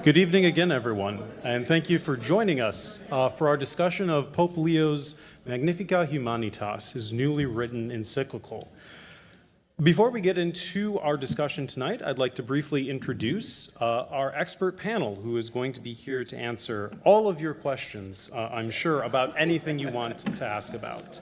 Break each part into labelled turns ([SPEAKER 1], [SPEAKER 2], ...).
[SPEAKER 1] Good evening again, everyone, and thank you for joining us for our discussion of Pope Leo's Magnifica Humanitas, his newly written encyclical. Before we get into our discussion tonight, I'd like to briefly introduce our expert panel who is going to be here to answer all of your questions, I'm sure, about anything you want to ask about.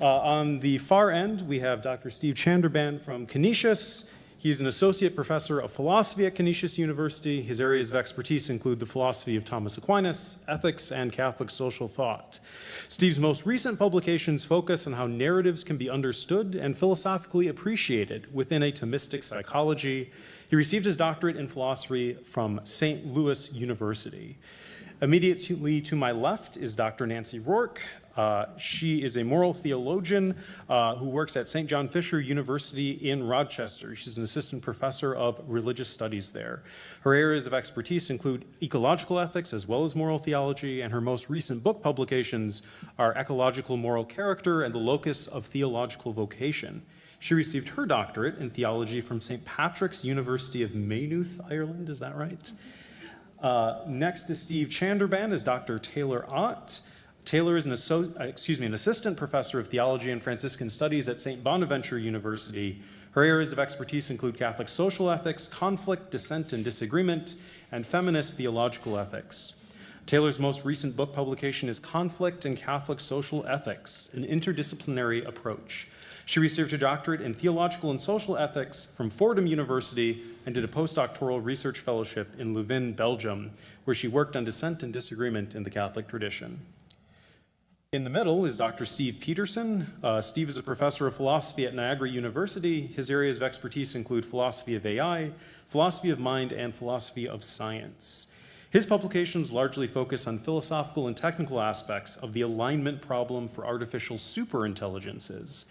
[SPEAKER 1] On the far end, we have Dr. Steve Chanderbhan from Canisius. He's an associate professor of philosophy at Canisius University. His areas of expertise include the philosophy of Thomas Aquinas, ethics, and Catholic social thought. Steve's most recent publications focus on how narratives can be understood and philosophically appreciated within a Thomistic psychology. He received his doctorate in philosophy from St. Louis University. Immediately to my left is Dr. Nancy Rourke. She is a moral theologian who works at St. John Fisher University in Rochester. She's an assistant professor of religious studies there. Her areas of expertise include ecological ethics as well as moral theology, and her most recent book publications are Ecological Moral Character and the Locus of Theological Vocation. She received her doctorate in theology from St. Patrick's University of Maynooth, Ireland. Is that right? Next to Steve Chanderbhan is Dr. Taylor Ott. Taylor is an assistant professor of theology and Franciscan studies at St. Bonaventure University. Her areas of expertise include Catholic social ethics, conflict, dissent and disagreement, and feminist theological ethics. Taylor's most recent book publication is Conflict and Catholic Social Ethics, an interdisciplinary approach. She received her doctorate in theological and social ethics from Fordham University and did a postdoctoral research fellowship in Leuven, Belgium, where she worked on dissent and disagreement in the Catholic tradition. In the middle is Dr. Steve Petersen. Steve is a professor of philosophy at Niagara University. His areas of expertise include philosophy of AI, philosophy of mind, and philosophy of science. His publications largely focus on philosophical and technical aspects of the alignment problem for artificial superintelligences.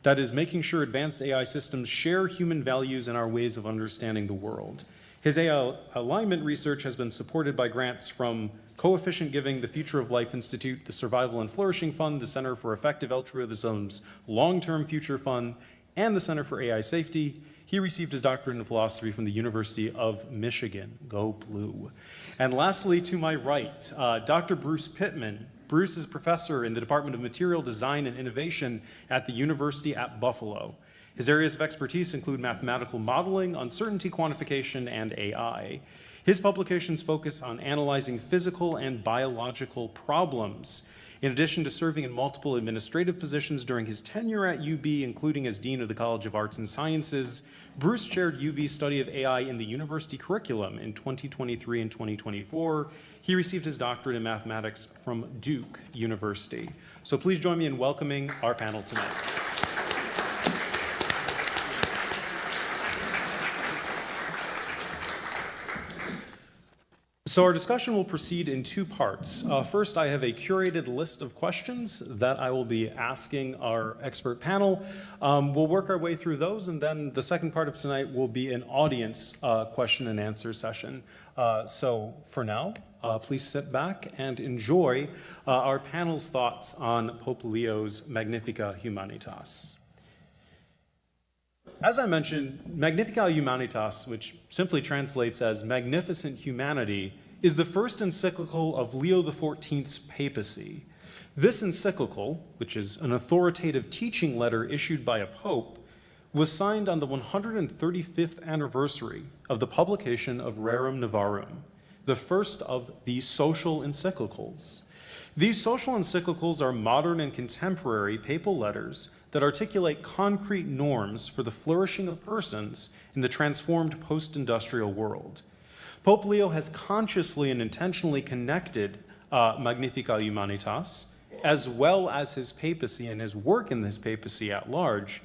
[SPEAKER 1] That is, making sure advanced AI systems share human values and our ways of understanding the world. His AI alignment research has been supported by grants from Coefficient Giving, the Future of Life Institute, the Survival and Flourishing Fund, the Center for Effective Altruism's Long-Term Future Fund, and the Center for AI Safety. He received his doctorate in philosophy from the University of Michigan. Go Blue. And lastly, to my right, Dr. Bruce Pitman. Bruce is professor in the Department of Material Design and Innovation at the University at Buffalo. His areas of expertise include mathematical modeling, uncertainty quantification, and AI. His publications focus on analyzing physical and biological problems. In addition to serving in multiple administrative positions during his tenure at UB, including as Dean of the College of Arts and Sciences, Bruce chaired UB's study of AI in the university curriculum in 2023 and 2024. He received his doctorate in mathematics from Duke University. So please join me in welcoming our panel tonight. So our discussion will proceed in two parts. First, I have a curated list of questions that I will be asking our expert panel. We'll work our way through those, and then the second part of tonight will be an audience question and answer session. So for now, please sit back and enjoy our panel's thoughts on Pope Leo's Magnifica Humanitas. As I mentioned, Magnifica Humanitas, which simply translates as Magnificent Humanity, is the first encyclical of Leo XIV's papacy. This encyclical, which is an authoritative teaching letter issued by a pope, was signed on the 135th anniversary of the publication of Rerum Novarum, the first of the social encyclicals. These social encyclicals are modern and contemporary papal letters that articulate concrete norms for the flourishing of persons in the transformed post-industrial world. Pope Leo has consciously and intentionally connected Magnifica Humanitas, as well as his papacy and his work in his papacy at large,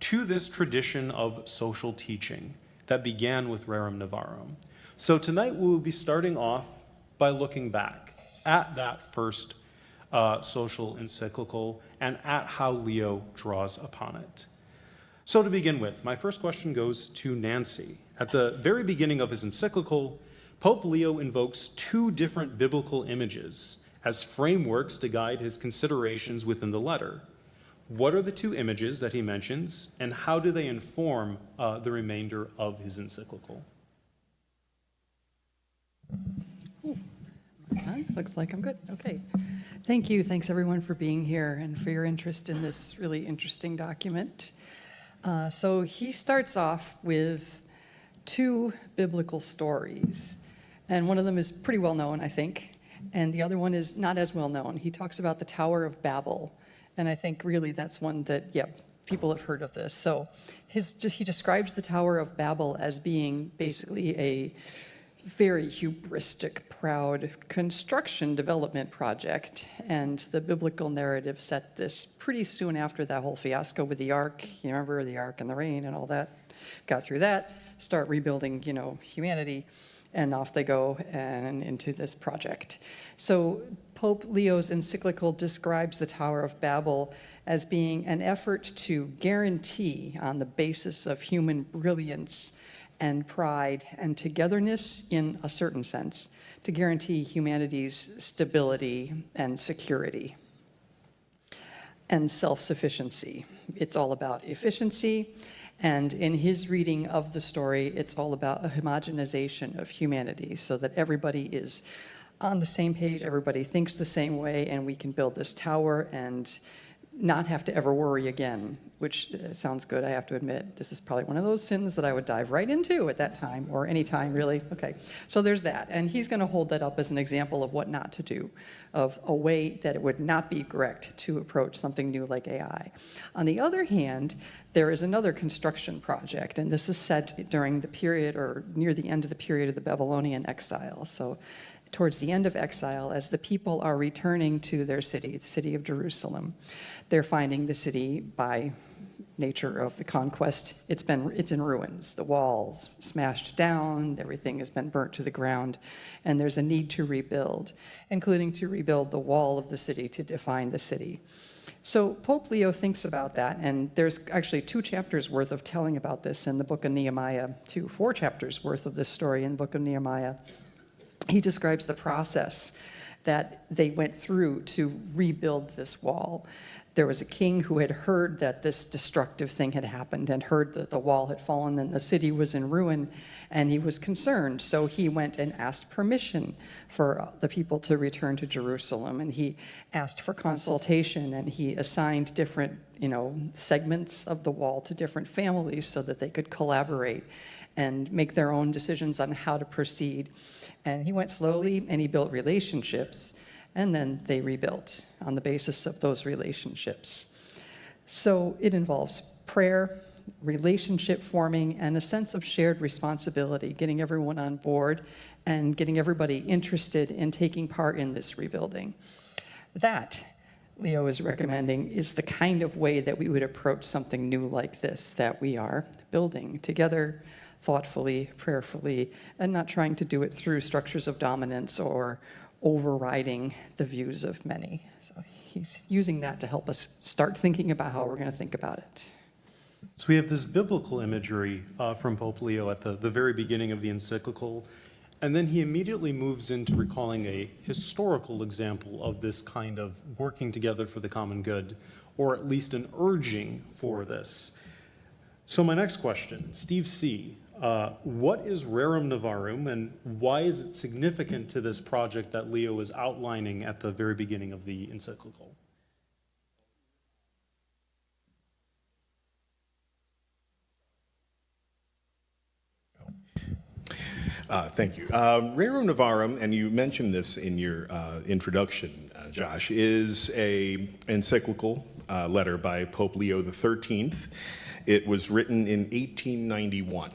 [SPEAKER 1] to this tradition of social teaching that began with Rerum Novarum. So tonight we will be starting off by looking back at that first social encyclical and at how Leo draws upon it. So to begin with, my first question goes to Nancy. At the very beginning of his encyclical, Pope Leo invokes two different biblical images as frameworks to guide his considerations within the letter. What are the two images that he mentions, and how do they inform the remainder of his encyclical?
[SPEAKER 2] on? Looks like I'm good. Okay. Thank you. Thanks, everyone, for being here and for your interest in this really interesting document. So he starts off with two biblical stories, and one of them is pretty well known, I think, and the other one is not as well known. He talks about the Tower of Babel, and I think really that's one that, yeah, people have heard of this. So he describes the Tower of Babel as being basically a very hubristic, proud construction development project. And the biblical narrative set this pretty soon after that whole fiasco with the ark. You remember the ark and the rain and all that? Got through that, start rebuilding, humanity, and off they go and into this project. So Pope Leo's encyclical describes the Tower of Babel as being an effort to guarantee, on the basis of human brilliance and pride and togetherness in a certain sense, to guarantee humanity's stability and security and self-sufficiency. It's all about efficiency, and in his reading of the story, it's all about a homogenization of humanity so that everybody is on the same page, everybody thinks the same way, and we can build this tower and not have to ever worry again, which sounds good, I have to admit. This is probably one of those sins that I would dive right into at that time, or any time, really. Okay, so there's that. And he's going to hold that up as an example of what not to do, of a way that it would not be correct to approach something new like AI. On the other hand, there is another construction project, and this is set during the period, or near the end of the period of the Babylonian exile. So towards the end of exile, as the people are returning to their city, the city of Jerusalem, they're finding the city, by nature of the conquest, it's in ruins. The walls smashed down, everything has been burnt to the ground, and there's a need to rebuild, including to rebuild the wall of the city to define the city. So Pope Leo thinks about that, and there's actually 2 chapters worth of telling about this in the book of Nehemiah, 4 chapters worth of this story in the book of Nehemiah. He describes the process that they went through to rebuild this wall. There was a king who had heard that this destructive thing had happened and heard that the wall had fallen and the city was in ruin, and he was concerned. So he went and asked permission for the people to return to Jerusalem, and he asked for consultation, and he assigned different, segments of the wall to different families so that they could collaborate and make their own decisions on how to proceed. And he went slowly, and he built relationships, and then they rebuilt on the basis of those relationships. So it involves prayer, relationship forming, and a sense of shared responsibility, getting everyone on board and getting everybody interested in taking part in this rebuilding. That, Leo is recommending, is the kind of way that we would approach something new like this that we are building together, thoughtfully, prayerfully, and not trying to do it through structures of dominance or overriding the views of many. So he's using that to help us start thinking about how we're going to think about it.
[SPEAKER 1] So we have this biblical imagery from Pope Leo at the very beginning of the encyclical, and then he immediately moves into recalling a historical example of this kind of working together for the common good, or at least an urging for this. So my next question, Steve C., what is Rerum Novarum, and why is it significant to this project that Leo is outlining at the very beginning of the encyclical?
[SPEAKER 3] Thank you. Rerum Novarum, and you mentioned this in your introduction, Josh, is an encyclical letter by Pope Leo XIII. It was written in 1891.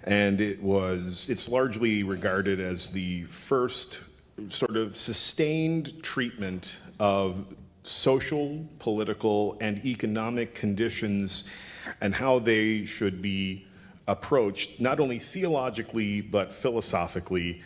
[SPEAKER 3] And it's largely regarded as the first sort of sustained treatment of social, political, and economic conditions and how they should be approached, not only theologically, but philosophically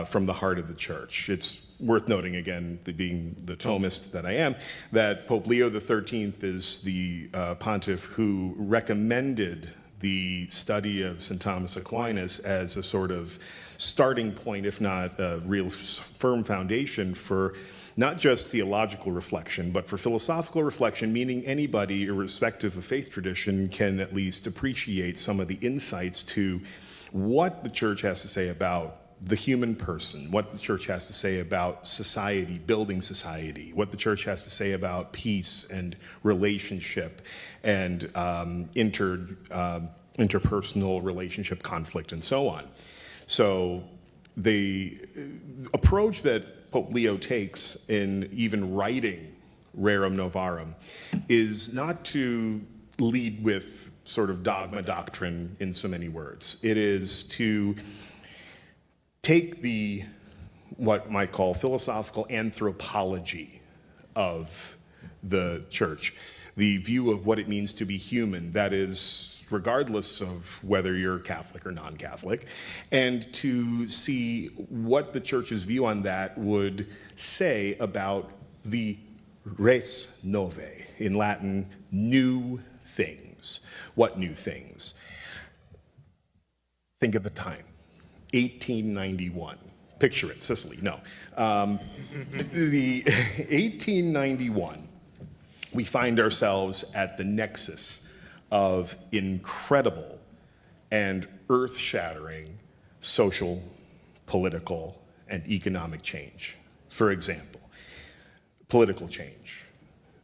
[SPEAKER 3] from the heart of the church. It's worth noting, again, being the Thomist that I am, that Pope Leo XIII is the pontiff who recommended the study of St. Thomas Aquinas as a sort of starting point, if not a real firm foundation for not just theological reflection, but for philosophical reflection, meaning anybody, irrespective of faith tradition, can at least appreciate some of the insights to what the church has to say about the human person, what the church has to say about society, building society, what the church has to say about peace and relationship and interpersonal relationship conflict and so on. So the approach that Pope Leo takes in even writing Rerum Novarum is not to lead with sort of dogma doctrine in so many words. It is to take the, what might call philosophical anthropology of the church, the view of what it means to be human, that is, regardless of whether you're Catholic or non-Catholic, and to see what the church's view on that would say about the res novae, in Latin, new things. What new things? Think of the time. 1891. Picture it, Sicily, no. The 1891, we find ourselves at the nexus of incredible and earth-shattering social, political, and economic change. For example, political change,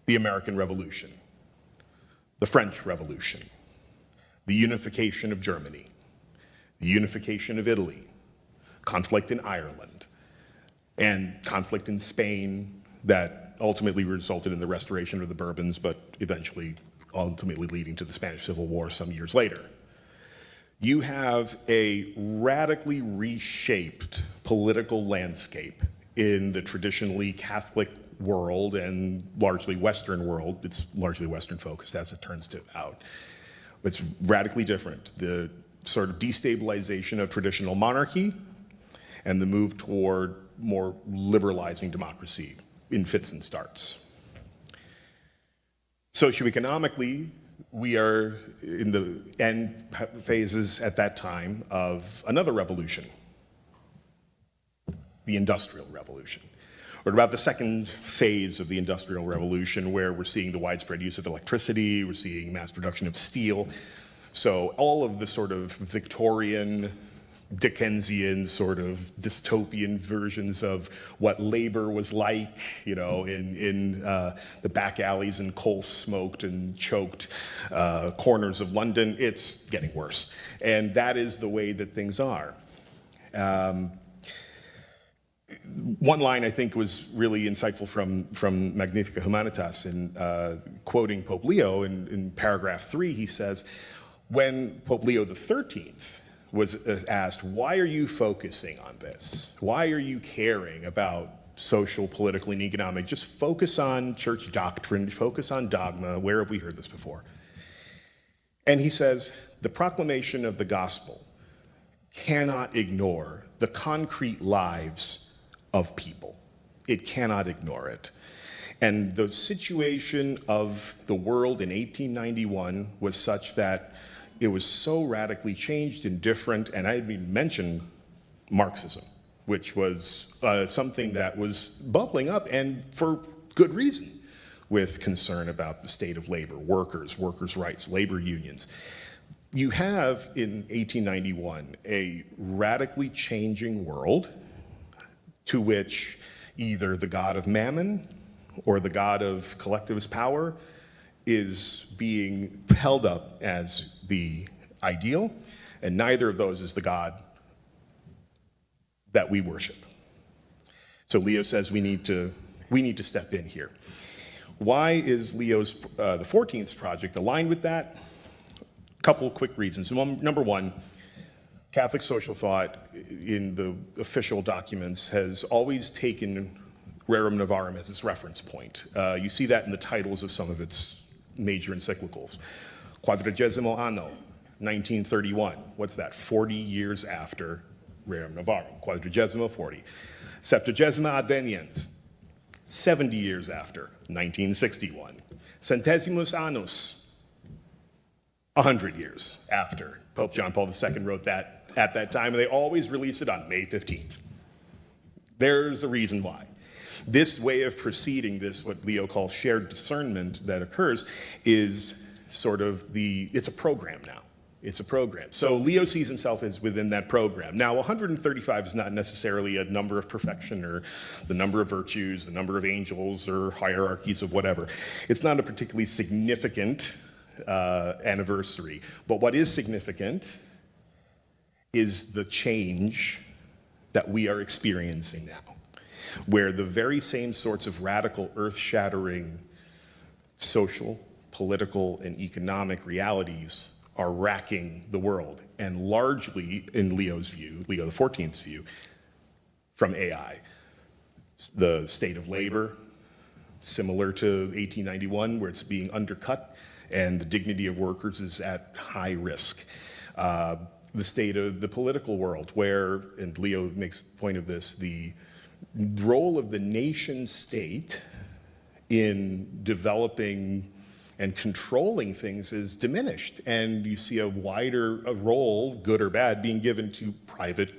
[SPEAKER 3] the American Revolution, the French Revolution, the unification of Germany, the unification of Italy, conflict in Ireland, and conflict in Spain that ultimately resulted in the restoration of the Bourbons, but eventually ultimately leading to the Spanish Civil War some years later. You have a radically reshaped political landscape in the traditionally Catholic world and largely Western world. It's largely Western focused, as it turns out. It's radically different. The sort of destabilization of traditional monarchy and the move toward more liberalizing democracy in fits and starts. Socioeconomically, we are in the end phases at that time of another revolution, the Industrial Revolution. We're about the second phase of the Industrial Revolution, where we're seeing the widespread use of electricity, we're seeing mass production of steel. So all of the sort of Victorian, Dickensian, sort of dystopian versions of what labor was like, you know, in the back alleys and coal-smoked and choked corners of London, it's getting worse. And that is the way that things are. One line I think was really insightful from Magnifica Humanitas in quoting Pope Leo in paragraph 3, he says, when Pope Leo XIII was asked, why are you focusing on this? Why are you caring about social, political, and economic? Just focus on church doctrine, focus on dogma. Where have we heard this before? And he says, the proclamation of the gospel cannot ignore the concrete lives of people. It cannot ignore it. And the situation of the world in 1891 was such that it was so radically changed and different, and I didn't even mention Marxism, which was something that was bubbling up, and for good reason, with concern about the state of labor, workers' rights, labor unions. You have, in 1891, a radically changing world to which either the god of mammon or the god of collectivist power is being held up as the ideal, and neither of those is the God that we worship. So Leo says we need to step in here. Why is Leo's the 14th project aligned with that? A couple of quick reasons. Number one, Catholic social thought in the official documents has always taken Rerum Novarum as its reference point. You see that in the titles of some of its major encyclicals. Quadragesimo Anno, 1931. What's that? 40 years after Rerum Novarum. Quadragesimo, 40. Septuagesima Adveniens, 70 years after, 1961. Centesimus Annus, 100 years after. Pope John Paul II wrote that at that time, and they always release it on May 15th. There's a reason why. This way of proceeding, this what Leo calls shared discernment that occurs, is sort of it's a program now. It's a program. So Leo sees himself as within that program. Now, 135 is not necessarily a number of perfection or the number of virtues, the number of angels or hierarchies of whatever. It's not a particularly significant anniversary. But what is significant is the change that we are experiencing now, where the very same sorts of radical, earth-shattering social, political, and economic realities are racking the world, and largely, in Leo's view, Leo XIV's view, from AI. The state of labor, similar to 1891, where it's being undercut, and the dignity of workers is at high risk. The state of the political world, where, and Leo makes point of this, the role of the nation state in developing and controlling things is diminished. And you see a wider role, good or bad, being given to private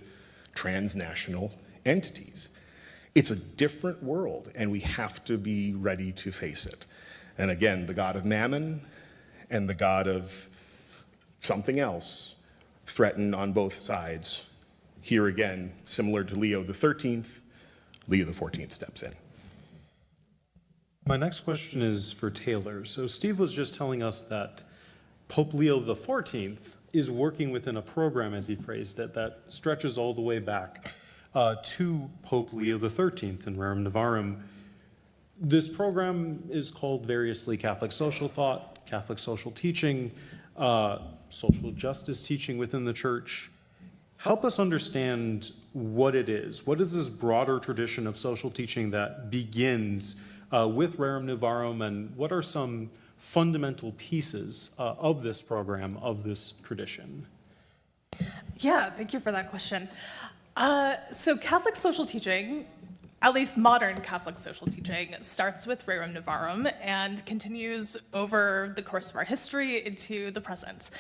[SPEAKER 3] transnational entities. It's a different world, and we have to be ready to face it. And again, the god of mammon and the god of something else threaten on both sides. Here again, similar to Leo XIII, Leo XIV steps in.
[SPEAKER 1] My next question is for Taylor. So Steve was just telling us that Pope Leo XIV is working within a program, as he phrased it, that stretches all the way back to Pope Leo XIII in Rerum Novarum. This program is called variously Catholic social thought, Catholic social teaching, social justice teaching within the church. Help us understand what it is. What is this broader tradition of social teaching that begins with Rerum Novarum, and what are some fundamental pieces of this program, of this tradition?
[SPEAKER 4] Yeah, thank you for that question. So Catholic social teaching, at least modern Catholic social teaching, starts with Rerum Novarum and continues over the course of our history into the present.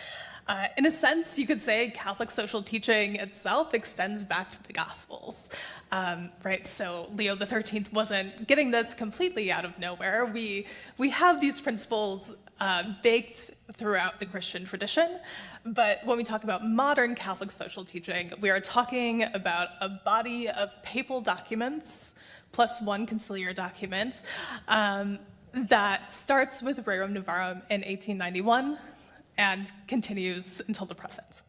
[SPEAKER 4] In a sense, you could say Catholic social teaching itself extends back to the Gospels, right? So Leo XIII wasn't getting this completely out of nowhere. We have these principles baked throughout the Christian tradition, but when we talk about modern Catholic social teaching, we are talking about a body of papal documents plus one conciliar document that starts with Rerum Novarum in 1891 and continues until the present.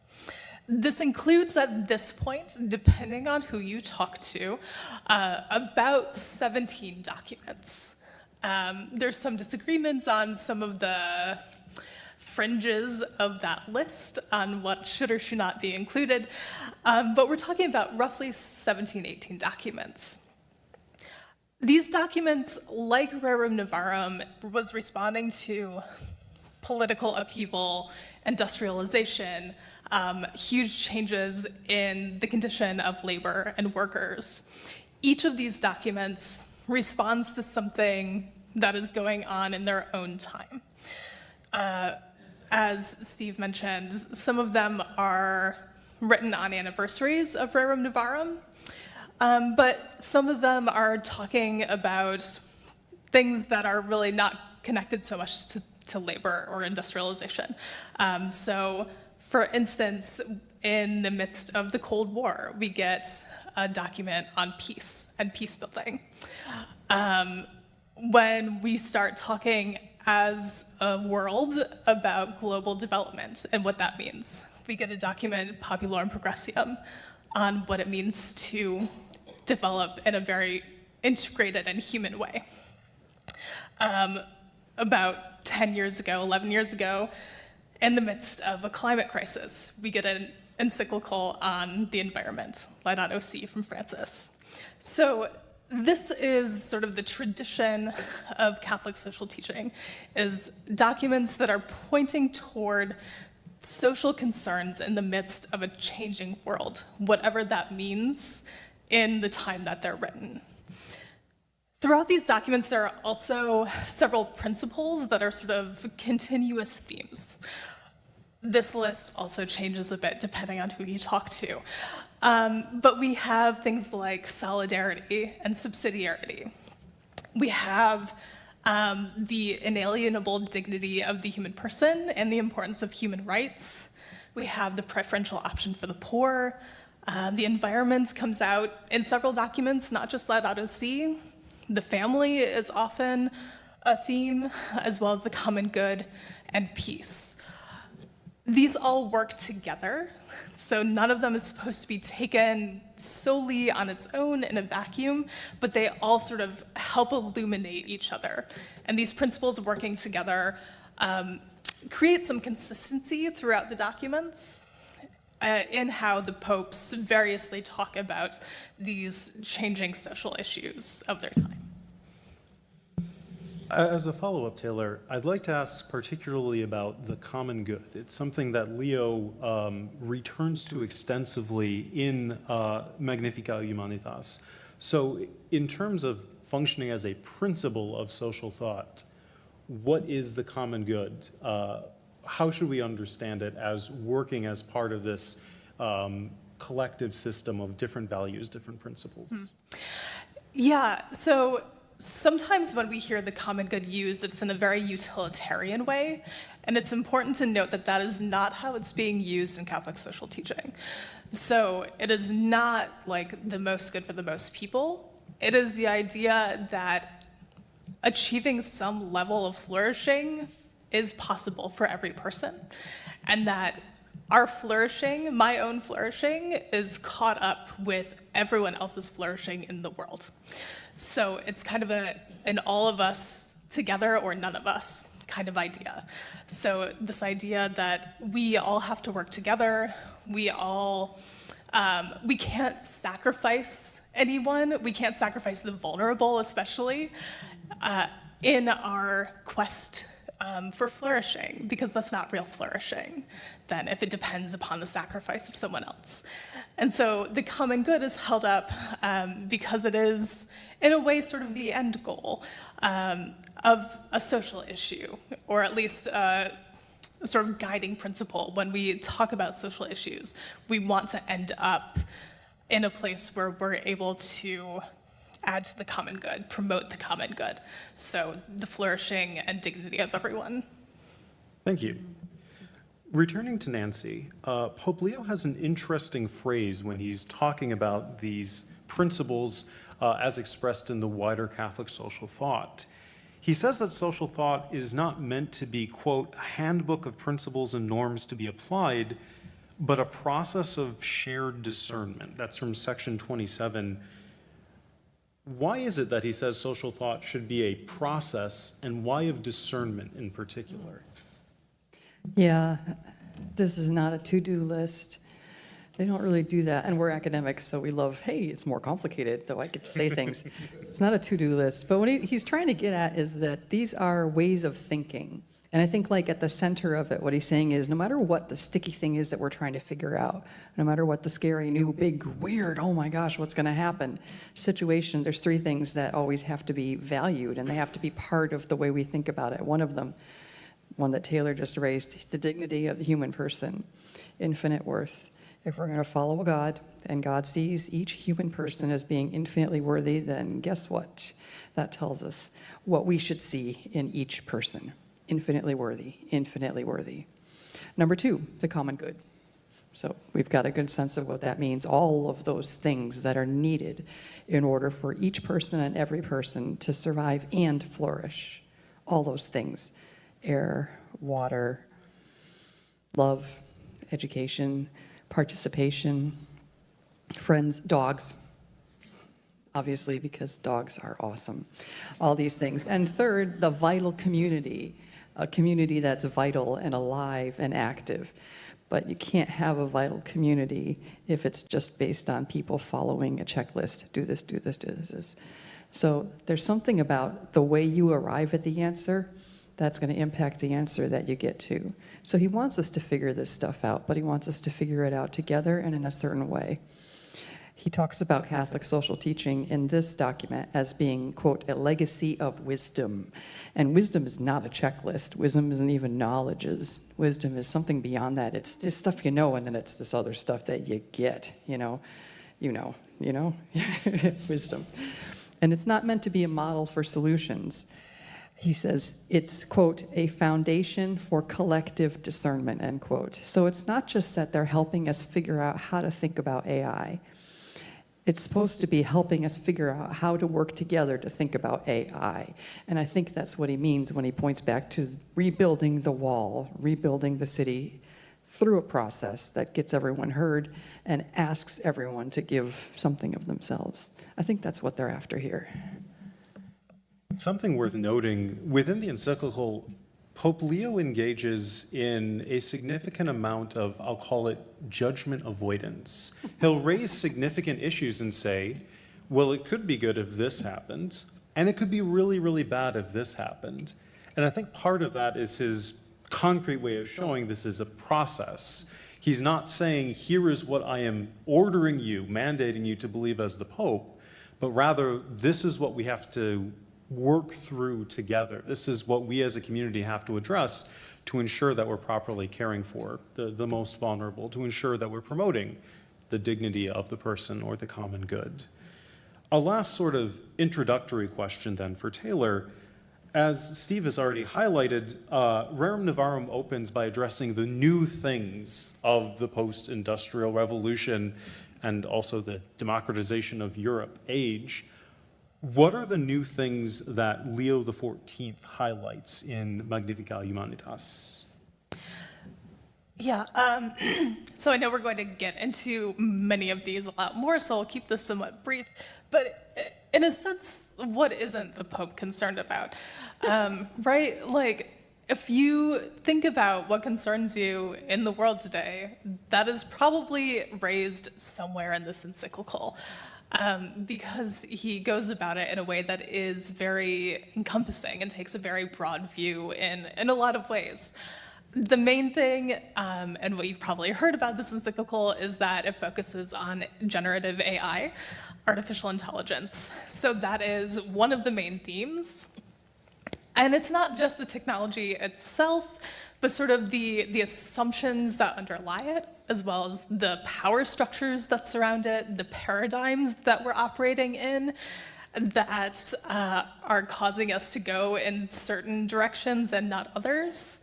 [SPEAKER 4] This includes at this point, depending on who you talk to, about 17 documents. There's some disagreements on some of the fringes of that list on what should or should not be included, but we're talking about roughly 17, 18 documents. These documents, like Rerum Novarum, was responding to political upheaval, industrialization, huge changes in the condition of labor and workers. Each of these documents responds to something that is going on in their own time. As Steve mentioned, some of them are written on anniversaries of Rerum Novarum, but some of them are talking about things that are really not connected so much to labor or industrialization. So, for instance, in the midst of the Cold War, we get a document on peace and peace building. When we start talking as a world about global development and what that means, we get a document, Populorum Progressium, on what it means to develop in a very integrated and human way. About 10 years ago, 11 years ago, in the midst of a climate crisis, we get an encyclical on the environment, Laudato Si from Francis. So this is sort of the tradition of Catholic social teaching, is documents that are pointing toward social concerns in the midst of a changing world, whatever that means in the time that they're written. Throughout these documents, there are also several principles that are sort of continuous themes. This list also changes a bit depending on who you talk to. But we have things like solidarity and subsidiarity. We have the inalienable dignity of the human person and the importance of human rights. We have the preferential option for the poor. The environment comes out in several documents, not just Laudato Si. The family is often a theme, as well as the common good and peace. These all work together, so none of them is supposed to be taken solely on its own in a vacuum, but they all sort of help illuminate each other. And these principles working together create some consistency throughout the documents in how the popes variously talk about these changing social issues of their time.
[SPEAKER 1] As a follow-up, Taylor, I'd like to ask particularly about the common good. It's something that Leo returns to extensively in Magnifica Humanitas. So in terms of functioning as a principle of social thought, what is the common good? How should we understand it as working as part of this collective system of different values, different principles?
[SPEAKER 4] Yeah, so sometimes when we hear the common good used, it's in a very utilitarian way, and it's important to note that that is not how it's being used in Catholic social teaching. So it is not like the most good for the most people. It is the idea that achieving some level of flourishing is possible for every person, and that our flourishing, my own flourishing, is caught up with everyone else's flourishing in the world. So it's kind of an all of us together or none of us kind of idea. So this idea that we all have to work together, we can't sacrifice anyone, we can't sacrifice the vulnerable especially, in our quest for flourishing, because that's not real flourishing then if it depends upon the sacrifice of someone else. And so the common good is held up because it is, in a way, sort of the end goal of a social issue, or at least a sort of guiding principle. When we talk about social issues, we want to end up in a place where we're able to add to the common good, promote the common good, so the flourishing and dignity of everyone.
[SPEAKER 1] Thank you. Returning to Nancy, Pope Leo has an interesting phrase when he's talking about these principles as expressed in the wider Catholic social thought. He says that social thought is not meant to be, quote, a handbook of principles and norms to be applied, but a process of shared discernment. That's from section 27. Why is it that he says social thought should be a process, and why of discernment in particular?
[SPEAKER 2] Yeah, this is not a to-do list. They don't really do that, and we're academics, so we love, hey, it's more complicated, though I get to say things. It's not a to-do list, but what he's trying to get at is that these are ways of thinking. And I think like at the center of it, what he's saying is no matter what the sticky thing is that we're trying to figure out, no matter what the scary, new, big, weird, oh my gosh, what's going to happen situation, there's three things that always have to be valued, and they have to be part of the way we think about it. One of them, one that Taylor just raised, the dignity of the human person, infinite worth. If we're going to follow God, and God sees each human person as being infinitely worthy, then guess what? That tells us what we should see in each person. Infinitely worthy, infinitely worthy. Number two, the common good. So we've got a good sense of what that means, all of those things that are needed in order for each person and every person to survive and flourish. All those things, air, water, love, education, participation, friends, dogs, obviously because dogs are awesome, all these things. And third, the vital community, a community that's vital and alive and active. But you can't have a vital community if it's just based on people following a checklist, do this, do this, do this. So there's something about the way you arrive at the answer that's going to impact the answer that you get to. So he wants us to figure this stuff out, but he wants us to figure it out together and in a certain way. He talks about Catholic social teaching in this document as being, quote, a legacy of wisdom. And wisdom is not a checklist. Wisdom isn't even knowledges. Wisdom is something beyond that. It's this stuff you know, and then it's this other stuff that you get, you know, wisdom. And it's not meant to be a model for solutions. he says it's, quote, a foundation for collective discernment, end quote. So it's not just that they're helping us figure out how to think about AI. It's supposed to be helping us figure out how to work together to think about AI. And I think that's what he means when he points back to rebuilding the wall, rebuilding the city through a process that gets everyone heard and asks everyone to give something of themselves. I think that's what they're after here.
[SPEAKER 1] Something worth noting, within the encyclical, Pope Leo engages in a significant amount of, I'll call it, judgment avoidance. He'll raise significant issues and say, well, it could be good if this happened, and it could be really, really bad if this happened. And I think part of that is his concrete way of showing this is a process. He's not saying, here is what I am ordering you, mandating you to believe as the Pope, but rather, this is what we have to work through together. This is what we as a community have to address to ensure that we're properly caring for the most vulnerable, to ensure that we're promoting the dignity of the person or the common good. A last sort of introductory question then for Taylor. As Steve has already highlighted, Rerum Novarum opens by addressing the new things of the post-industrial revolution and also the democratization of Europe age. What are the new things that Leo XIV highlights in Magnifica Humanitas?
[SPEAKER 4] Yeah, so I know we're going to get into many of these a lot more, so I'll keep this somewhat brief. But in a sense, what isn't the Pope concerned about? Right? Like, if you think about what concerns you in the world today, that is probably raised somewhere in this encyclical. Because he goes about it in a way that is very encompassing and takes a very broad view in a lot of ways. The main thing, and what you've probably heard about this encyclical, is that it focuses on generative AI, artificial intelligence. So that is one of the main themes. And it's not just the technology itself, but sort of the assumptions that underlie it, as well as the power structures that surround it, the paradigms that we're operating in that are causing us to go in certain directions and not others.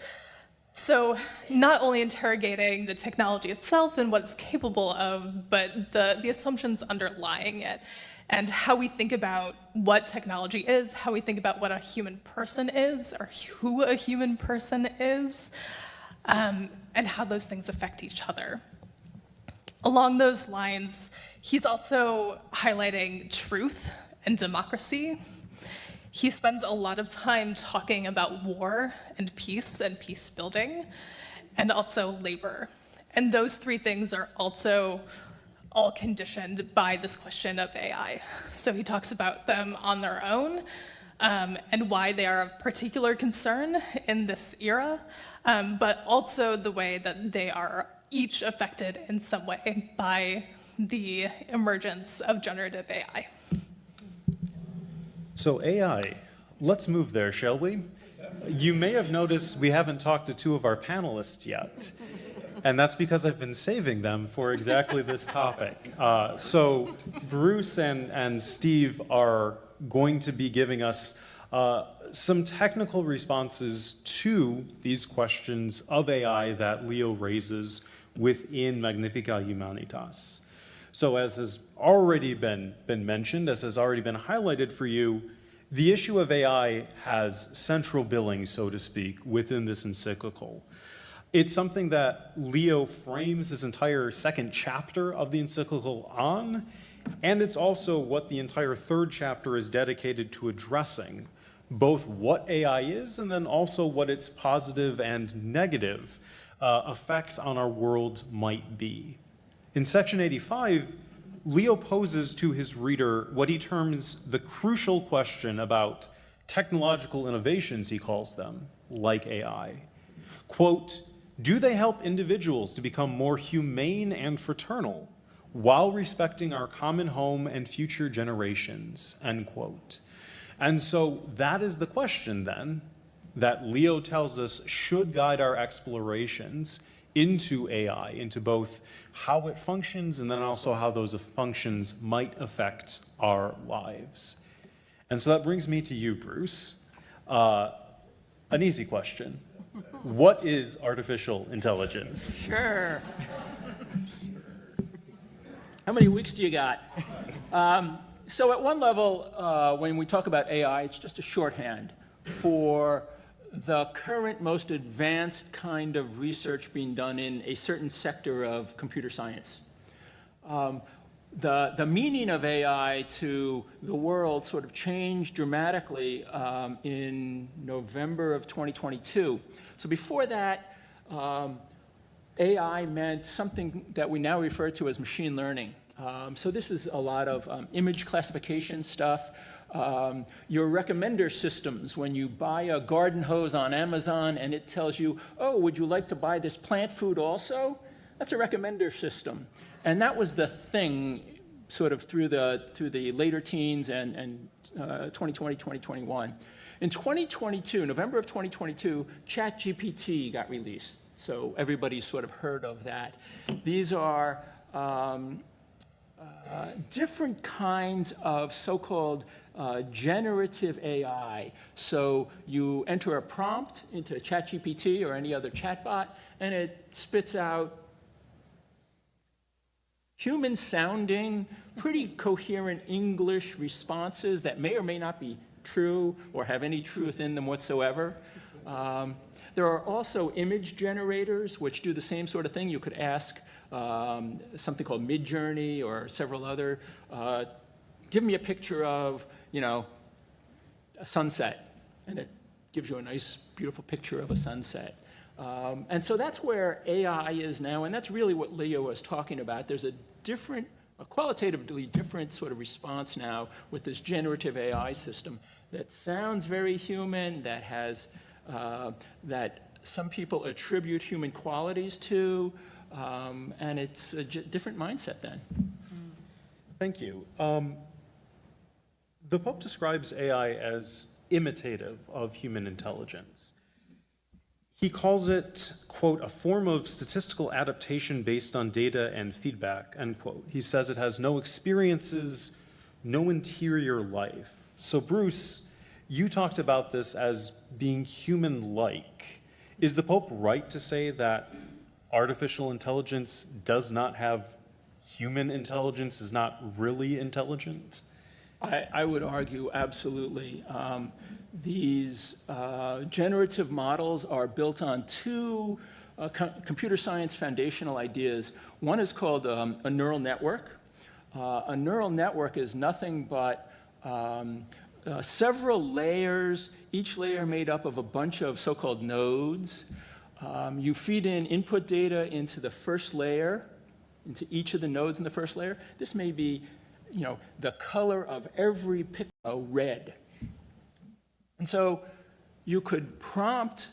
[SPEAKER 4] So not only interrogating the technology itself and what it's capable of, but the assumptions underlying it, and how we think about what technology is, how we think about what a human person is, or who a human person is, and how those things affect each other. Along those lines, he's also highlighting truth and democracy. He spends a lot of time talking about war and peace building, and also labor. And those three things are also all conditioned by this question of AI. So he talks about them on their own, and why they are of particular concern in this era, but also the way that they are each affected in some way by the emergence of generative AI.
[SPEAKER 1] So AI, let's move there, shall we? You may have noticed we haven't talked to two of our panelists yet. And that's because I've been saving them for exactly this topic. So Bruce and Steve are going to be giving us some technical responses to these questions of AI that Leo raises within Magnifica Humanitas. So as has already been mentioned, as has already been highlighted for you, the issue of AI has central billing, so to speak, within this encyclical. It's something that Leo frames his entire second chapter of the encyclical on, and it's also what the entire third chapter is dedicated to addressing, both what AI is and then also what its positive and negative effects on our world might be. In section 85, Leo poses to his reader what he terms the crucial question about technological innovations, he calls them, like AI. Quote, do they help individuals to become more humane and fraternal while respecting our common home and future generations, end quote. And so that is the question then that Leo tells us should guide our explorations into AI, into both how it functions and then also how those functions might affect our lives. And so that brings me to you, Bruce. An easy question. What is artificial intelligence?
[SPEAKER 5] Sure. How many weeks do you got? So at one level, when we talk about AI, it's just a shorthand for the current most advanced kind of research being done in a certain sector of computer science. The meaning of AI to the world sort of changed dramatically in November of 2022. So before that, AI meant something that we now refer to as machine learning. So this is a lot of image classification stuff. Your recommender systems, when you buy a garden hose on Amazon and it tells you, oh, would you like to buy this plant food also? That's a recommender system. And that was the thing sort of through the later teens and 2020, 2021. In 2022, November of 2022, ChatGPT got released. So everybody's sort of heard of that. These are different kinds of so-called generative AI. So you enter a prompt into ChatGPT or any other chatbot, and it spits out human-sounding, pretty coherent English responses that may or may not be true or have any truth in them whatsoever. There are also image generators which do the same sort of thing. You could ask something called Midjourney or several other, give me a picture of, a sunset, and it gives you a nice, beautiful picture of a sunset. And so that's where AI is now, and that's really what Leo was talking about. There's a qualitatively different sort of response now with this generative AI system that sounds very human, that has, that some people attribute human qualities to, and it's a different mindset then.
[SPEAKER 1] Thank you. The Pope describes AI as imitative of human intelligence. He calls it, quote, a form of statistical adaptation based on data and feedback, end quote. He says it has no experiences, no interior life. So Bruce, you talked about this as being human-like. Is the Pope right to say that artificial intelligence does not have human intelligence, is not really intelligent?
[SPEAKER 5] I would argue absolutely. These generative models are built on two computer science foundational ideas. One is called a neural network. A neural network is nothing but several layers, each layer made up of a bunch of so-called nodes. You feed in input data into the first layer, into each of the nodes in the first layer. This may be, the color of every pixel red. And so you could prompt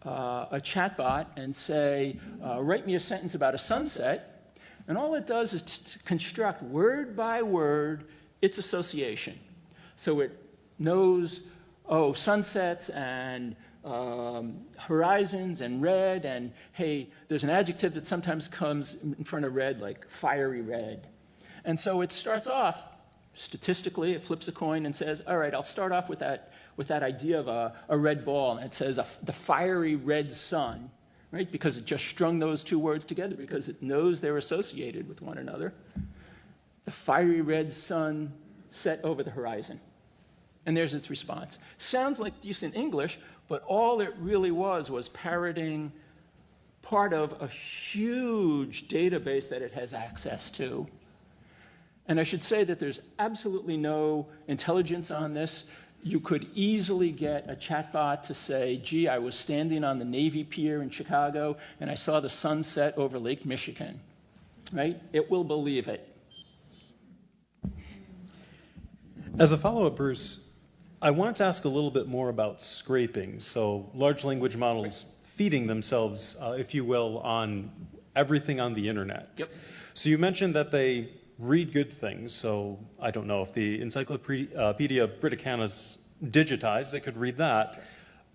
[SPEAKER 5] a chatbot and say, write me a sentence about a sunset, and all it does is to construct word by word its association. So it knows, sunsets and horizons and red, and hey, there's an adjective that sometimes comes in front of red, like fiery red. And so it starts off, statistically, it flips a coin and says, all right, I'll start off with that idea of a red ball, and it says the fiery red sun, right? Because it just strung those two words together, because it knows they're associated with one another. The fiery red sun set over the horizon. And there's its response. Sounds like decent English, but all it really was parroting part of a huge database that it has access to. And I should say that there's absolutely no intelligence on this. You could easily get a chatbot to say, gee, I was standing on the Navy Pier in Chicago and I saw the sunset over Lake Michigan, right? It will believe it.
[SPEAKER 1] As a follow-up, Bruce, I wanted to ask a little bit more about scraping. So large language models feeding themselves, if you will, on everything on the internet.
[SPEAKER 5] Yep.
[SPEAKER 1] So you mentioned that they read good things. So I don't know if the Encyclopedia Britannica's digitized, it could read that.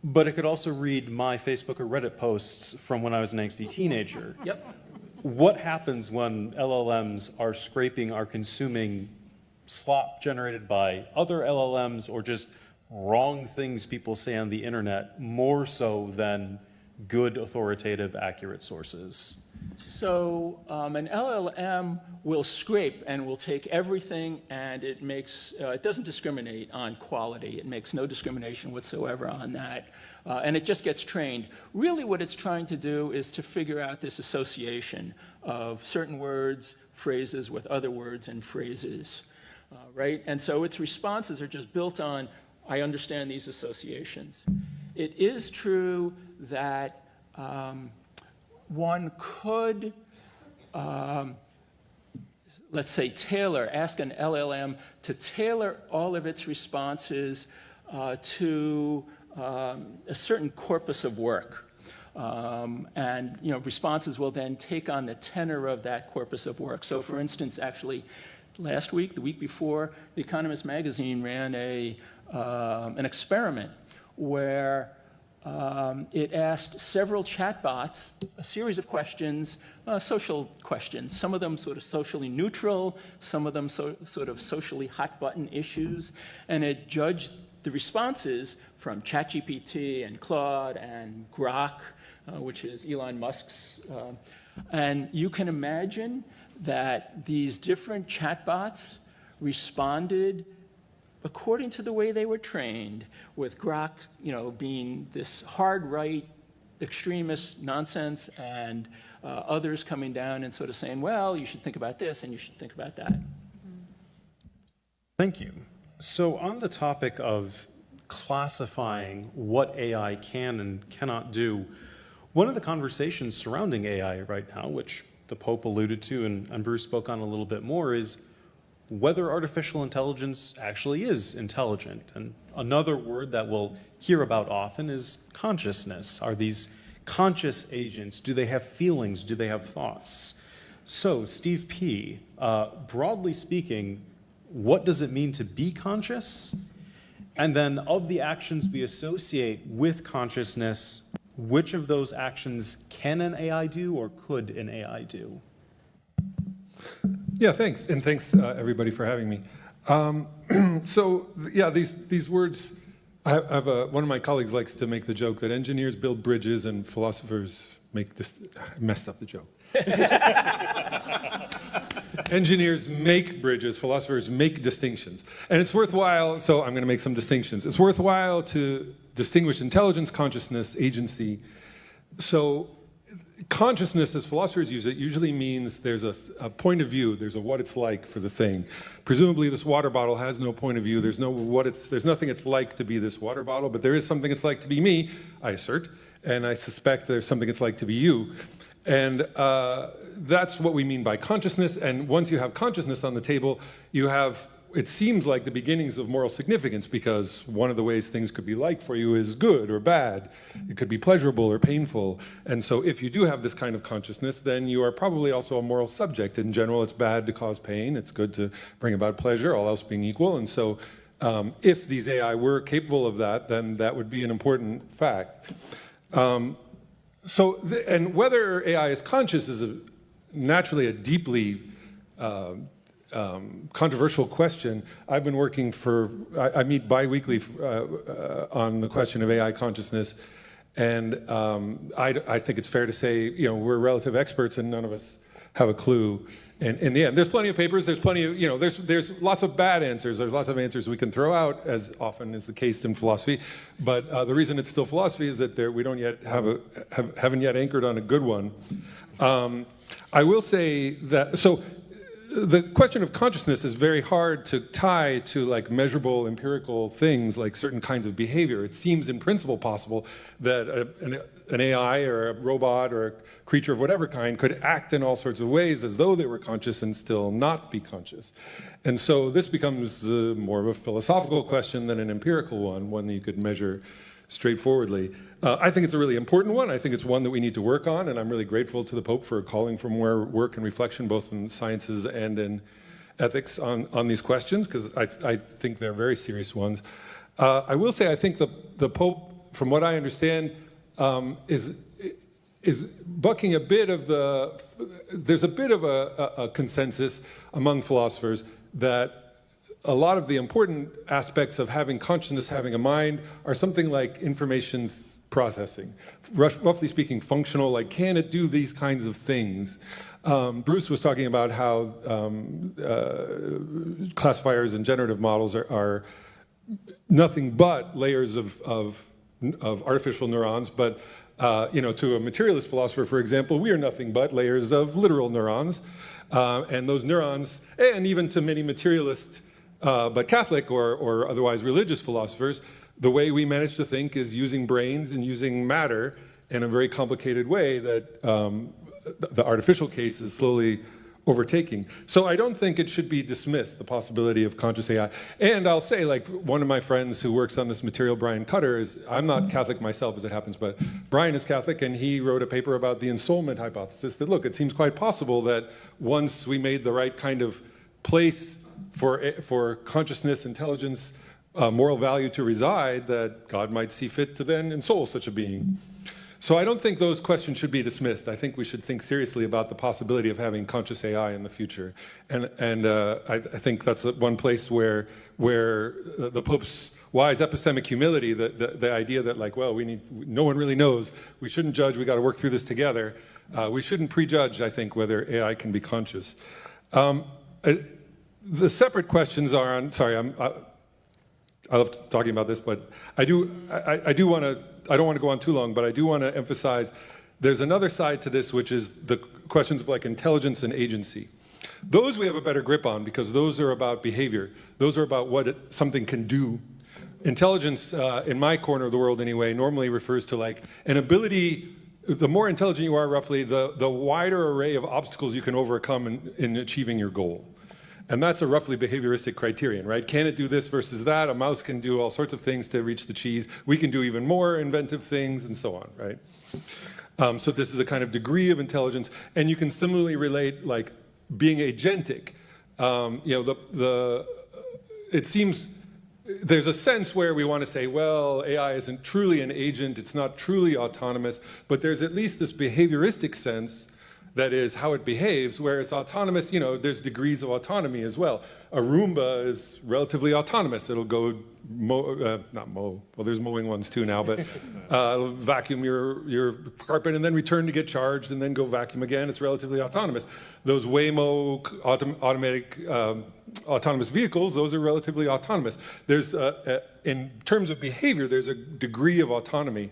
[SPEAKER 1] But it could also read my Facebook or Reddit posts from when I was an angsty teenager.
[SPEAKER 5] Yep.
[SPEAKER 1] What happens when LLMs are scraping, are consuming slop generated by other LLMs, or just wrong things people say on the internet more so than good, authoritative, accurate sources?
[SPEAKER 5] So an LLM will scrape and will take everything, and it makes it doesn't discriminate on quality. It makes no discrimination whatsoever on that, and it just gets trained. Really, what it's trying to do is to figure out this association of certain words, phrases with other words and phrases, right? And so its responses are just built on, I understand these associations. It is true that one could, let's say, ask an LLM to tailor all of its responses to a certain corpus of work. And responses will then take on the tenor of that corpus of work. So for instance, actually, last week, the week before, The Economist magazine ran an experiment where it asked several chatbots a series of questions, social questions, some of them sort of socially neutral, some of them sort of socially hot-button issues, and it judged the responses from ChatGPT and Claude and Grok, which is Elon Musk's. And you can imagine that these different chatbots responded according to the way they were trained, with Grok, being this hard right, extremist nonsense, and others coming down and sort of saying, well, you should think about this and you should think about that.
[SPEAKER 1] Thank you. So on the topic of classifying what AI can and cannot do, one of the conversations surrounding AI right now, which the Pope alluded to and Bruce spoke on a little bit more, is whether artificial intelligence actually is intelligent. And another word that we'll hear about often is consciousness. Are these conscious agents? Do they have feelings? Do they have thoughts? So, Steve P., broadly speaking, what does it mean to be conscious? And then of the actions we associate with consciousness, which of those actions can an AI do or could an AI do?
[SPEAKER 6] Yeah, thanks, and thanks everybody for having me. These words. I have one of my colleagues likes to make the joke that engineers build bridges and philosophers make this. Messed up the joke. Engineers make bridges, philosophers make distinctions, and it's worthwhile. So I'm going to make some distinctions. It's worthwhile to distinguish intelligence, consciousness, agency. So consciousness, as philosophers use it, usually means there's a point of view, there's a what it's like for the thing. Presumably this water bottle has no point of view, there's nothing it's like to be this water bottle, but there is something it's like to be me, I assert, and I suspect there's something it's like to be you. And that's what we mean by consciousness, and once you have consciousness on the table, you have, it seems like, the beginnings of moral significance, because one of the ways things could be like for you is good or bad. It could be pleasurable or painful. And so if you do have this kind of consciousness, then you are probably also a moral subject. In general, it's bad to cause pain. It's good to bring about pleasure, all else being equal. And so if these AI were capable of that, then that would be an important fact. And whether AI is conscious is naturally a deeply controversial question. I've been working I meet bi-weekly on the question of AI consciousness, and I think it's fair to say, we're relative experts and none of us have a clue. And in the end, there's plenty of papers, there's plenty of, there's lots of bad answers, there's lots of answers we can throw out, as often is the case in philosophy. But the reason it's still philosophy is that we don't yet haven't yet anchored on a good one. I will say that, so the question of consciousness is very hard to tie to like measurable empirical things like certain kinds of behavior. It seems in principle possible that an AI or a robot or a creature of whatever kind could act in all sorts of ways as though they were conscious and still not be conscious. And so this becomes more of a philosophical question than an empirical one that you could measure straightforwardly. I think it's a really important one. I think it's one that we need to work on, and I'm really grateful to the Pope for calling for more work and reflection, both in sciences and in ethics on these questions, because I think they're very serious ones. I will say I think the Pope, from what I understand, is bucking a bit of there's a bit of a consensus among philosophers that a lot of the important aspects of having consciousness, having a mind, are something like information processing. Roughly speaking, functional, like can it do these kinds of things? Bruce was talking about how classifiers and generative models are nothing but layers of artificial neurons, but to a materialist philosopher, for example, we are nothing but layers of literal neurons. And those neurons, and even to many materialist but Catholic or otherwise religious philosophers, the way we manage to think is using brains and using matter in a very complicated way that the artificial case is slowly overtaking. So I don't think it should be dismissed, the possibility of conscious AI. And I'll say, like, one of my friends who works on this material, Brian Cutter, I'm not Catholic myself as it happens, but Brian is Catholic, and he wrote a paper about the ensoulment hypothesis that, look, it seems quite possible that once we made the right kind of place for consciousness, intelligence, moral value to reside, that God might see fit to then ensoul such a being. So I don't think those questions should be dismissed. I think we should think seriously about the possibility of having conscious AI in the future. And I think that's one place where the Pope's wise epistemic humility, the idea that, like, well, no one really knows, we shouldn't judge, we got to work through this together. We shouldn't prejudge, I think, whether AI can be conscious. The separate questions are on, sorry, I love talking about this, but I don't want to go on too long, but I do want to emphasize there's another side to this, which is the questions of like intelligence and agency. Those we have a better grip on because those are about behavior. Those are about what something can do. Intelligence, in my corner of the world anyway, normally refers to like an ability. The more intelligent you are, roughly, the wider array of obstacles you can overcome in achieving your goal. And that's a roughly behavioristic criterion, right? Can it do this versus that? A mouse can do all sorts of things to reach the cheese. We can do even more inventive things and so on, right? So this is a kind of degree of intelligence. And you can similarly relate like being agentic. It seems there's a sense where we want to say, well, AI isn't truly an agent. It's not truly autonomous. But there's at least this behavioristic sense that is how it behaves, where it's autonomous. There's degrees of autonomy as well. A Roomba is relatively autonomous. It'll go well, there's mowing ones too now, but it'll vacuum your carpet and then return to get charged and then go vacuum again. It's relatively autonomous. Those Waymo automatic autonomous vehicles, those are relatively autonomous. There's, in terms of behavior, there's a degree of autonomy.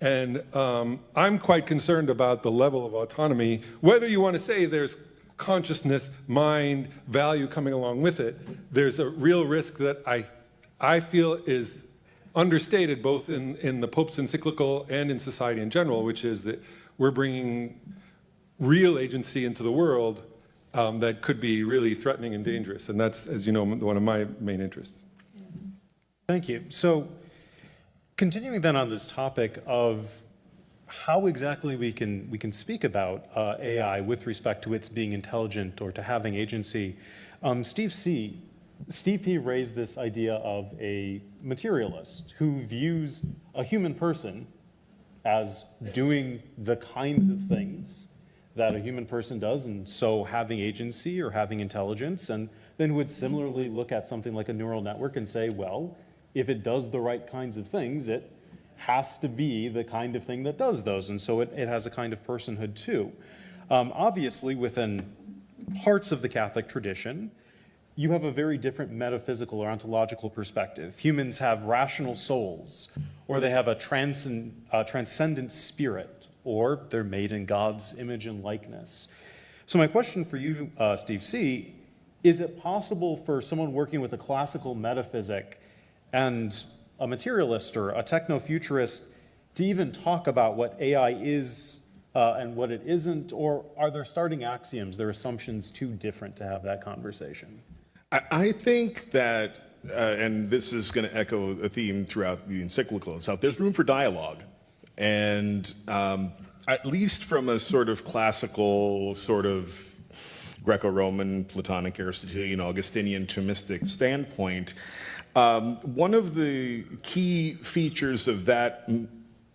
[SPEAKER 6] And I'm quite concerned about the level of autonomy, whether you want to say there's consciousness, mind, value coming along with it. There's a real risk that I feel is understated both in the Pope's encyclical and in society in general, which is that we're bringing real agency into the world that could be really threatening and dangerous. And that's, as you know, one of my main interests.
[SPEAKER 1] Thank you. So, continuing then on this topic of how exactly we can speak about AI with respect to its being intelligent or to having agency, Steve P. raised this idea of a materialist who views a human person as doing the kinds of things that a human person does, and so having agency or having intelligence, and then would similarly look at something like a neural network and say, well, if it does the right kinds of things, it has to be the kind of thing that does those, and so it has a kind of personhood too. Obviously, within parts of the Catholic tradition, you have a very different metaphysical or ontological perspective. Humans have rational souls, or they have a transcendent spirit, or they're made in God's image and likeness. So my question for you, Steve C., is it possible for someone working with a classical metaphysic and a materialist or a techno-futurist to even talk about what AI is and what it isn't, or are their starting axioms, their assumptions too different to have that conversation?
[SPEAKER 3] I think that, and this is going to echo a theme throughout the encyclical itself, there's room for dialogue. And at least from a sort of classical, sort of Greco-Roman, Platonic, Aristotelian, Augustinian, Thomistic standpoint, one of the key features of that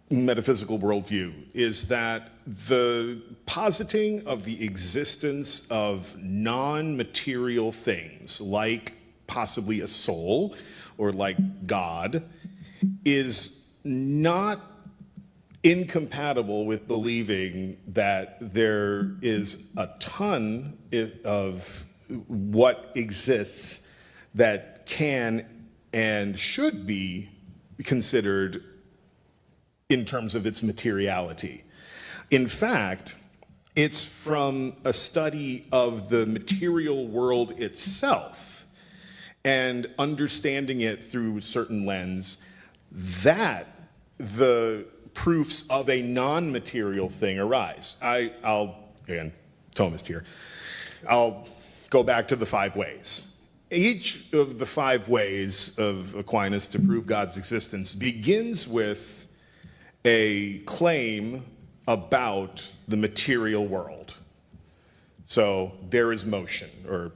[SPEAKER 3] metaphysical worldview is that the positing of the existence of non-material things like possibly a soul or like God is not incompatible with believing that there is a ton of what exists that can and should be considered in terms of its materiality. In fact, it's from a study of the material world itself and understanding it through a certain lens that the proofs of a non-material thing arise. Again, Thomist here, I'll go back to the 5 ways. Each of the 5 ways of Aquinas to prove God's existence begins with a claim about the material world. So there is motion or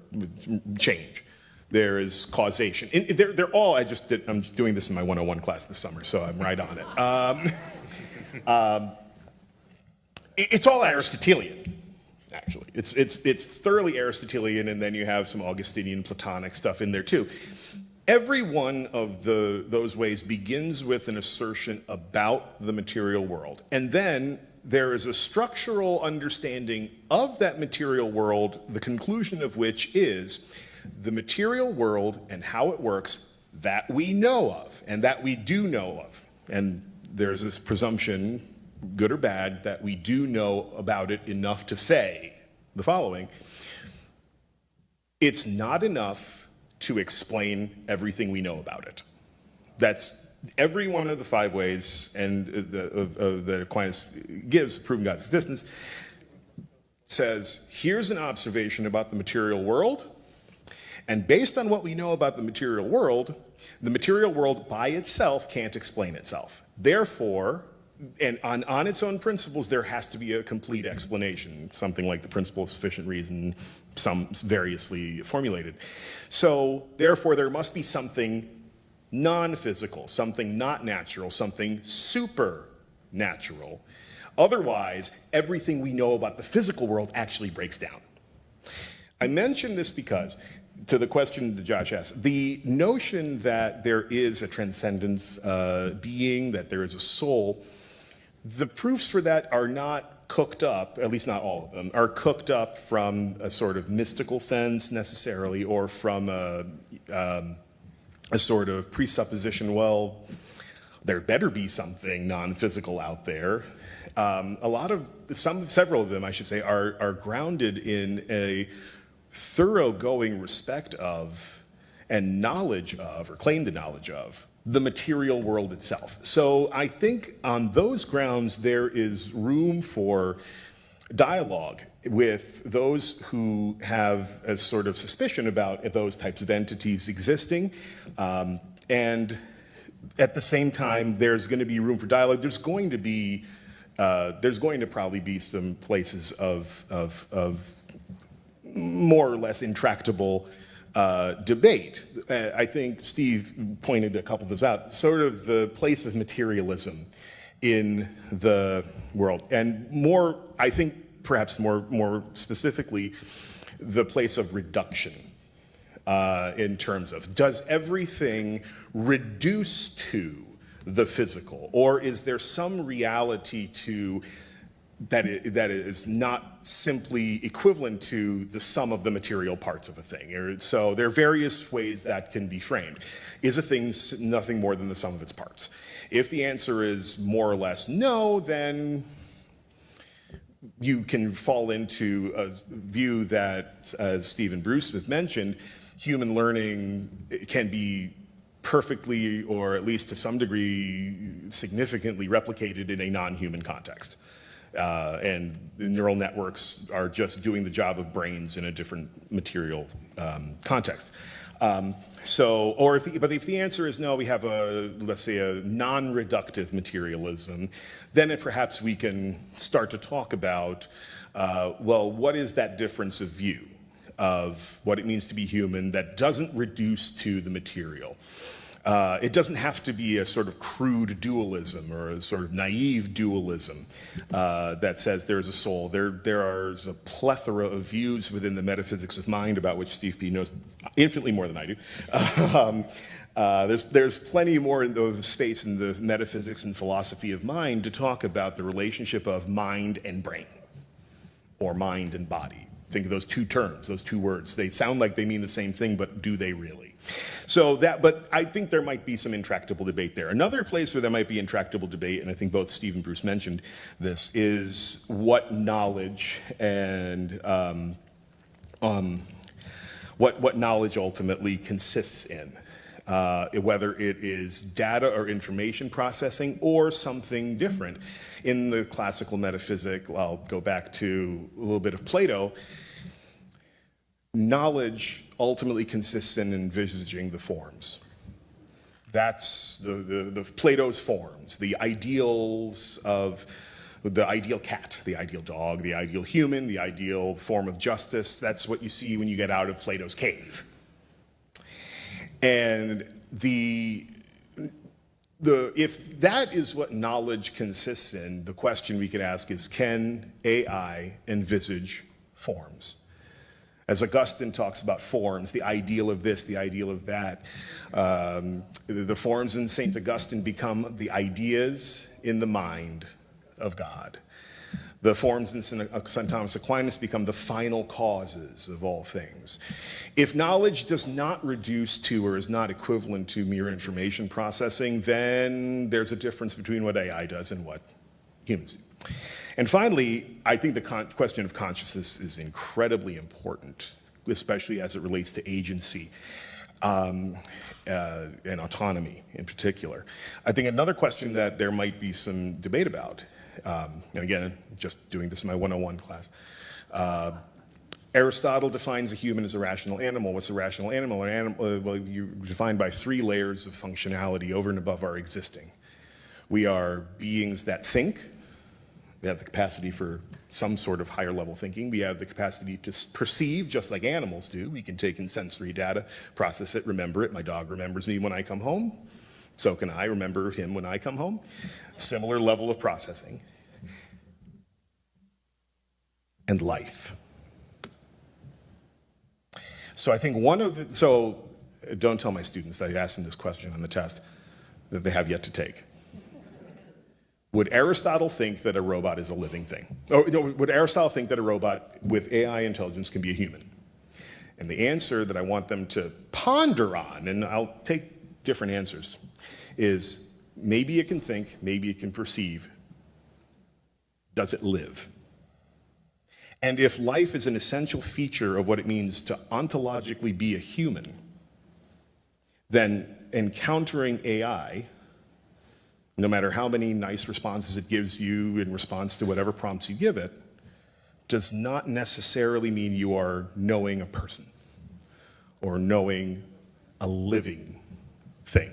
[SPEAKER 3] change. There is causation. And they're all, I'm just doing this in my 101 class this summer, so I'm right on it. It's all Aristotelian, actually. It's thoroughly Aristotelian, and then you have some Augustinian Platonic stuff in there too. Every one of those ways begins with an assertion about the material world. And then there is a structural understanding of that material world, the conclusion of which is the material world and how it works that we know of and that we do know of. And there's this presumption, good or bad, that we do know about it enough to say the following: it's not enough to explain everything we know about it. That's every one of the 5 ways and that Aquinas gives, proving God's existence, says, here's an observation about the material world, and based on what we know about the material world by itself can't explain itself. Therefore, and on its own principles, there has to be a complete explanation, something like the principle of sufficient reason, some variously formulated. So, therefore, there must be something non-physical, something not natural, something supernatural. Otherwise, everything we know about the physical world actually breaks down. I mention this because, to the question that Josh asked, the notion that there is a transcendence being, that there is a soul, the proofs for that are not cooked up, at least not all of them, are cooked up from a sort of mystical sense necessarily, or from a sort of presupposition, well, there better be something non-physical out there. Several of them, I should say, are grounded in a thoroughgoing respect of and knowledge of, or claim the knowledge of, the material world itself. So I think on those grounds there is room for dialogue with those who have a sort of suspicion about those types of entities existing, and at the same time there's going to be room for dialogue. There's going to probably be some places of more or less intractable debate. I think Steve pointed a couple of those out, sort of the place of materialism in the world, and more, I think perhaps more specifically, the place of reduction in terms of, does everything reduce to the physical, or is there some reality to that is not simply equivalent to the sum of the material parts of a thing? So there are various ways that can be framed. Is a thing nothing more than the sum of its parts? If the answer is more or less no, then you can fall into a view that, as Steve and Bruce have mentioned, human learning can be perfectly, or at least to some degree, significantly replicated in a non-human context. And the neural networks are just doing the job of brains in a different material context. But if the answer is no, we have let's say a non-reductive materialism, then perhaps we can start to talk about, well, what is that difference of view of what it means to be human that doesn't reduce to the material? It doesn't have to be a sort of crude dualism or a sort of naive dualism that says there's a soul. There is a plethora of views within the metaphysics of mind about which Steve P. knows infinitely more than I do. There's plenty more in the space in the metaphysics and philosophy of mind to talk about the relationship of mind and brain, or mind and body. Think of those two terms, those two words. They sound like they mean the same thing, but do they really? But I think there might be some intractable debate there. Another place where there might be intractable debate, and I think both Steve and Bruce mentioned this, is what knowledge and what knowledge ultimately consists in. Whether it is data or information processing or something different. In the classical metaphysic, I'll go back to a little bit of Plato, knowledge ultimately consists in envisaging the forms. That's the Plato's forms, the ideals of the ideal cat, the ideal dog, the ideal human, the ideal form of justice. That's what you see when you get out of Plato's cave. And if that is what knowledge consists in, the question we could ask is, can AI envisage forms? As Augustine talks about forms, the ideal of this, the ideal of that, the forms in St. Augustine become the ideas in the mind of God. The forms in St. Thomas Aquinas become the final causes of all things. If knowledge does not reduce to or is not equivalent to mere information processing, then there's a difference between what AI does and what humans do. And finally, I think the question of consciousness is incredibly important, especially as it relates to agency and autonomy in particular. I think another question that there might be some debate about, and again, just doing this in my 101 class, Aristotle defines a human as a rational animal. What's a rational animal? An animal, well, you're defined by 3 layers of functionality over and above our existing. We are beings that think. We have the capacity for some sort of higher level thinking. We have the capacity to perceive, just like animals do. We can take in sensory data, process it, remember it. My dog remembers me when I come home. So can I remember him when I come home. Similar level of processing. And life. So I think don't tell my students that I asked them this question on the test that they have yet to take. Would Aristotle think that a robot is a living thing? Or would Aristotle think that a robot with AI intelligence can be a human? And the answer that I want them to ponder on, and I'll take different answers, is maybe it can think, maybe it can perceive. Does it live? And if life is an essential feature of what it means to ontologically be a human, then encountering AI, no matter how many nice responses it gives you in response to whatever prompts you give it, does not necessarily mean you are knowing a person or knowing a living thing.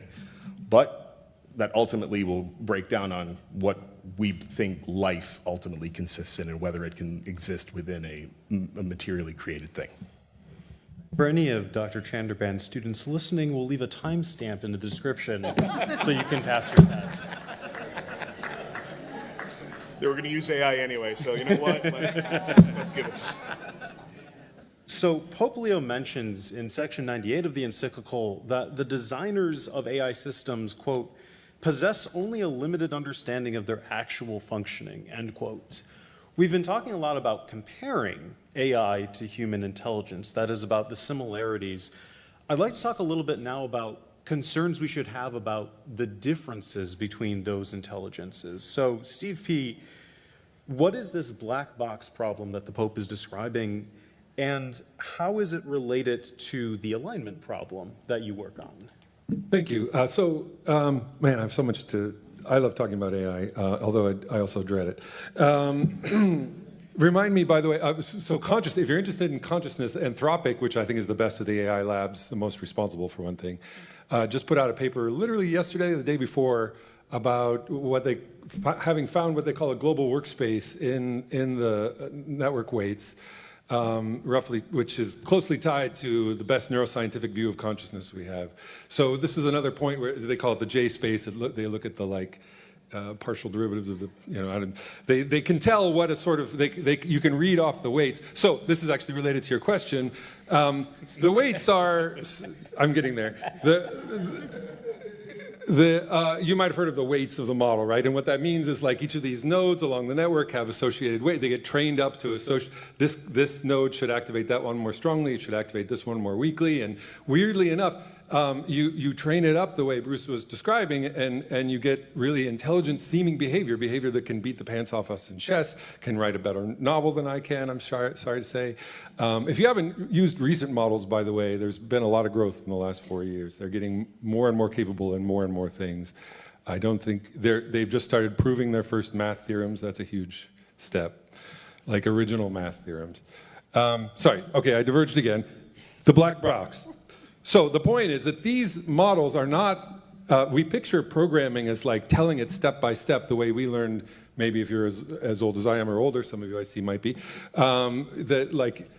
[SPEAKER 3] But that ultimately will break down on what we think life ultimately consists in and whether it can exist within a materially created thing.
[SPEAKER 1] For any of Dr. Chanderbhan's students listening, we'll leave a timestamp in the description so you can pass your test.
[SPEAKER 3] They were going to use AI anyway, so you know what? Let's give it.
[SPEAKER 1] So Pope Leo mentions in section 98 of the encyclical that the designers of AI systems, quote, possess only a limited understanding of their actual functioning, end quote. We've been talking a lot about comparing AI to human intelligence, that is about the similarities. I'd like to talk a little bit now about concerns we should have about the differences between those intelligences. So Steve P., what is this black box problem that the Pope is describing, and how is it related to the alignment problem that you work on?
[SPEAKER 6] Thank you. Man, I have so much I love talking about AI, although I also dread it. Remind me, by the way, if you're interested in consciousness, Anthropic, which I think is the best of the AI labs, the most responsible for one thing, just put out a paper literally yesterday or the day before about having found what they call a global workspace in the network weights roughly, which is closely tied to the best neuroscientific view of consciousness we have. So this is another point where they call it the J space. They look at the partial derivatives of the, they can tell what a sort of, you can read off the weights. So this is actually related to your question. The weights are, I'm getting there. You might have heard of the weights of the model, right? And what that means is like each of these nodes along the network have associated weight. They get trained up to associate, this node should activate that one more strongly, it should activate this one more weakly. And weirdly enough, you train it up the way Bruce was describing, and you get really intelligent seeming behavior that can beat the pants off us in chess, can write a better novel than I can, I'm sorry to say. If you haven't used recent models, by the way, there's been a lot of growth in the last 4 years. They're getting more and more capable in more and more things. I don't think they've just started proving their first math theorems. That's a huge step, like original math theorems. Sorry, okay, I diverged again. The black box. So the point is that these models are not, we picture programming as like telling it step by step the way we learned, maybe if you're as old as I am or older, some of you I see might be, that like,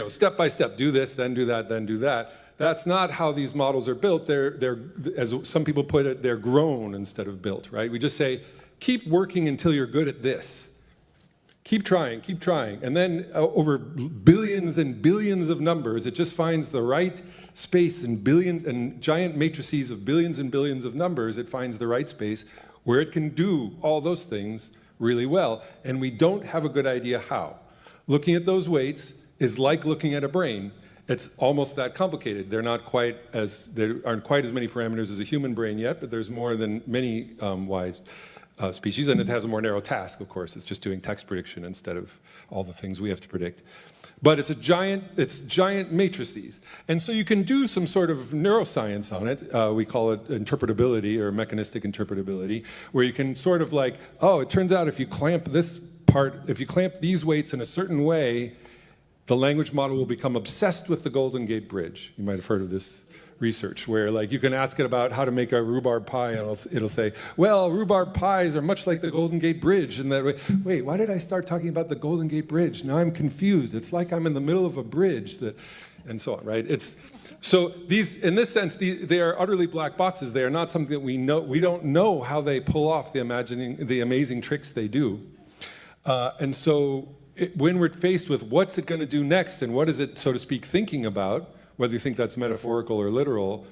[SPEAKER 6] step by step, do this, then do that, then do that. That's not how these models are built. They're, as some people put it, they're grown instead of built, right? We just say, keep working until you're good at this. Keep trying, and then over billions and billions of numbers, it just finds the right space in billions and giant matrices of billions and billions of numbers, it finds the right space where it can do all those things really well, and we don't have a good idea how. Looking at those weights is like looking at a brain. It's almost that complicated. There aren't quite as many parameters as a human brain yet, but there's more than many wise species, and it has a more narrow task, of course. It's just doing text prediction instead of all the things we have to predict. But it's giant matrices. And so you can do some sort of neuroscience on it. We call it interpretability or mechanistic interpretability, where you can sort of like, oh, it turns out if you clamp these weights in a certain way, the language model will become obsessed with the Golden Gate Bridge. You might have heard of this research, where like you can ask it about how to make a rhubarb pie, and it'll say, well, rhubarb pies are much like the Golden Gate Bridge. And that way, wait, why did I start talking about the Golden Gate Bridge? Now I'm confused. It's like I'm in the middle of a bridge, and so on, right? So these, in this sense, they are utterly black boxes. They are not something that we know. We don't know how they pull off the amazing tricks they do. And so when we're faced with what's it going to do next, and what is it, so to speak, thinking about, whether you think that's metaphorical or literal,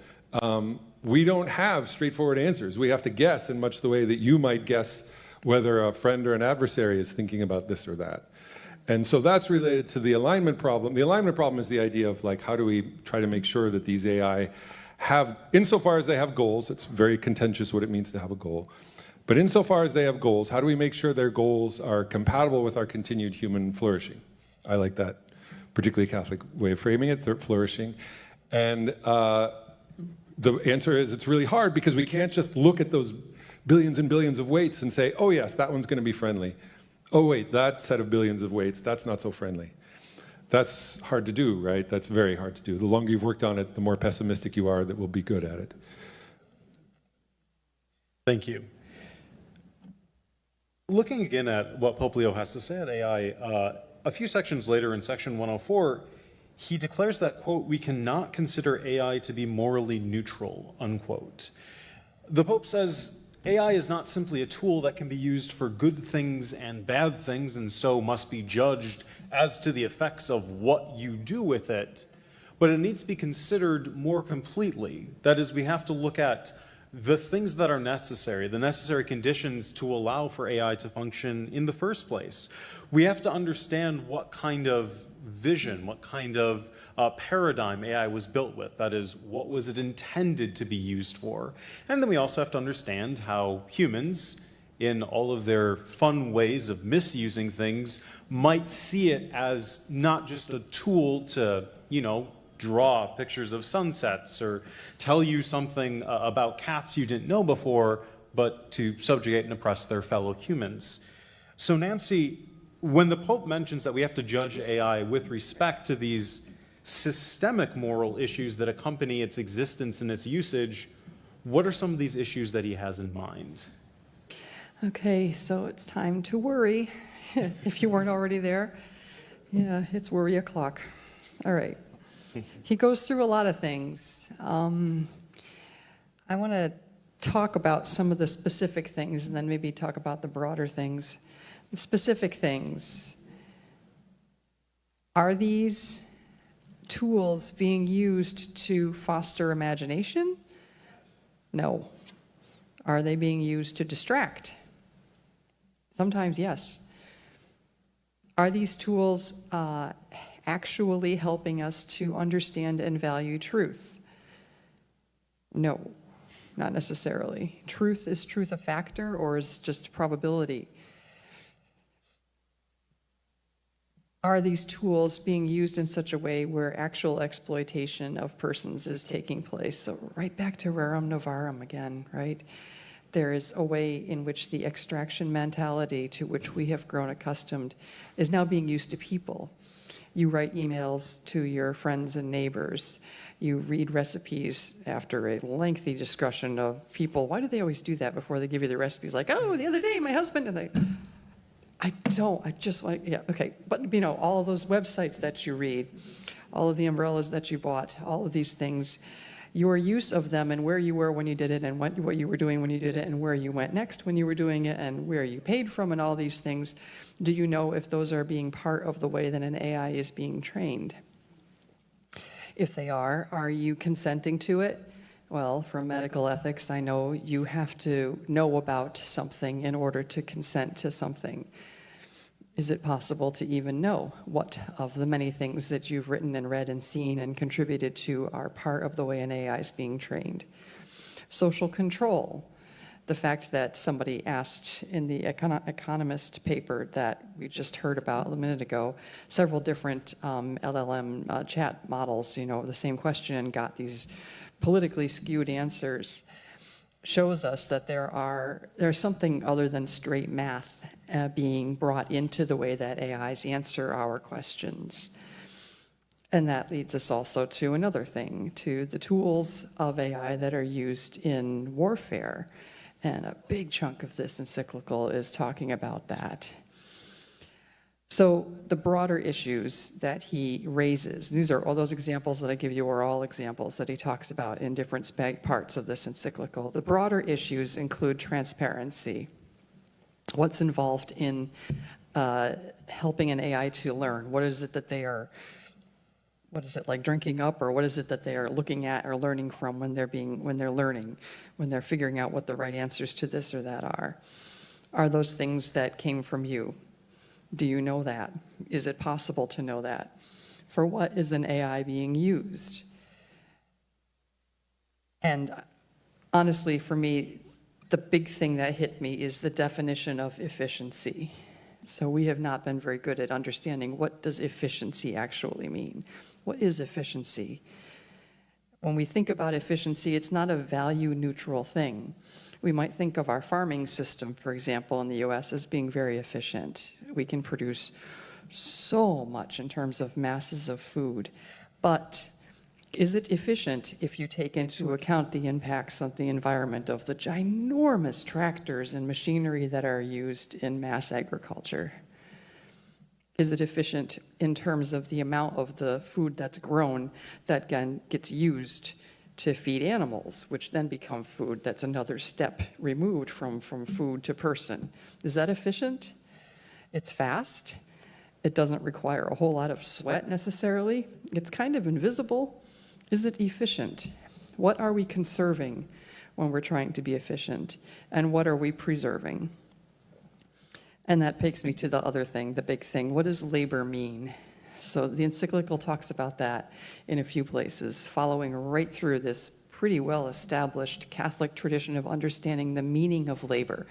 [SPEAKER 6] we don't have straightforward answers. We have to guess in much the way that you might guess whether a friend or an adversary is thinking about this or that. And so that's related to the alignment problem. The alignment problem is the idea of like, how do we try to make sure that these AI have, insofar as they have goals, it's very contentious what it means to have a goal, but insofar as they have goals, how do we make sure their goals are compatible with our continued human flourishing? I like that particularly Catholic way of framing it, flourishing. And the answer is it's really hard because we can't just look at those billions and billions of weights and say, oh yes, that one's going to be friendly. Oh wait, that set of billions of weights, that's not so friendly. That's hard to do, right? That's very hard to do. The longer you've worked on it, the more pessimistic you are that we'll be good at it.
[SPEAKER 1] Thank you. Looking again at what Pope Leo has to say at AI, a few sections later in section 104, he declares that, quote, we cannot consider AI to be morally neutral, unquote. The Pope says AI is not simply a tool that can be used for good things and bad things, and so must be judged as to the effects of what you do with it, but it needs to be considered more completely. That is, we have to look at the things that are necessary, the necessary conditions to allow for AI to function in the first place. We have to understand what kind of vision, what kind of paradigm AI was built with. That is, what was it intended to be used for? And then we also have to understand how humans, in all of their fun ways of misusing things, might see it as not just a tool to, draw pictures of sunsets or tell you something about cats you didn't know before, but to subjugate and oppress their fellow humans. So Nancy, when the Pope mentions that we have to judge AI with respect to these systemic moral issues that accompany its existence and its usage, what are some of these issues that he has in mind?
[SPEAKER 2] Okay, so it's time to worry, if you weren't already there. Yeah, it's worry o'clock. All right. He goes through a lot of things. I want to talk about some of the specific things and then maybe talk about the broader things. The specific things. Are these tools being used to foster imagination? No. Are they being used to distract? Sometimes, yes. Are these tools actually helping us to understand and value truth? No, not necessarily. Is truth a factor, or is just probability? Are these tools being used in such a way where actual exploitation of persons is taking place? So right back to rerum novarum again, right? There is a way in which the extraction mentality to which we have grown accustomed is now being used to people. You write emails to your friends and neighbors. You read recipes after a lengthy discussion of people. Why do they always do that before they give you the recipes? Like, oh, the other day my husband and I just like, yeah, okay. But, you know, all of those websites that you read, all of the umbrellas that you bought, all of these things, your use of them and where you were when you did it and what you were doing when you did it and where you went next when you were doing it and where you paid from and all these things, do you know if those are being part of the way that an AI is being trained? If they are you consenting to it? Well, from medical ethics, I know you have to know about something in order to consent to something. Is it possible to even know what of the many things that you've written and read and seen and contributed to are part of the way an AI is being trained? Social control. The fact that somebody asked in the Economist paper that we just heard about a minute ago, several different LLM chat models, you know, the same question and got these politically skewed answers, shows us that there's something other than straight math being brought into the way that AIs answer our questions. And that leads us also to another thing, to the tools of AI that are used in warfare. And a big chunk of this encyclical is talking about that. So the broader issues that he raises, these are all those examples that I give you are all examples that he talks about in different parts of this encyclical. The broader issues include transparency. What's involved in helping an AI to learn? What is it that they are, what is it like drinking up, or what is it that they are looking at or learning from when they're learning, when they're figuring out what the right answers to this or that are? Are those things that came from you? Do you know that? Is it possible to know that? For what is an AI being used? And honestly, for me, the big thing that hit me is the definition of efficiency. So we have not been very good at understanding what does efficiency actually mean. What is efficiency? When we think about efficiency, it's not a value-neutral thing. We might think of our farming system, for example, in the US as being very efficient. We can produce so much in terms of masses of food. But is it efficient if you take into account the impacts on the environment of the ginormous tractors and machinery that are used in mass agriculture? Is it efficient in terms of the amount of the food that's grown that again gets used to feed animals, which then become food that's another step removed from food to person? Is that efficient? It's fast. It doesn't require a whole lot of sweat necessarily. It's kind of invisible. Is it efficient? What are we conserving when we're trying to be efficient? And what are we preserving? And that takes me to the other thing, the big thing. What does labor mean? So the encyclical talks about that in a few places, following right through this pretty well-established Catholic tradition of understanding the meaning of labor.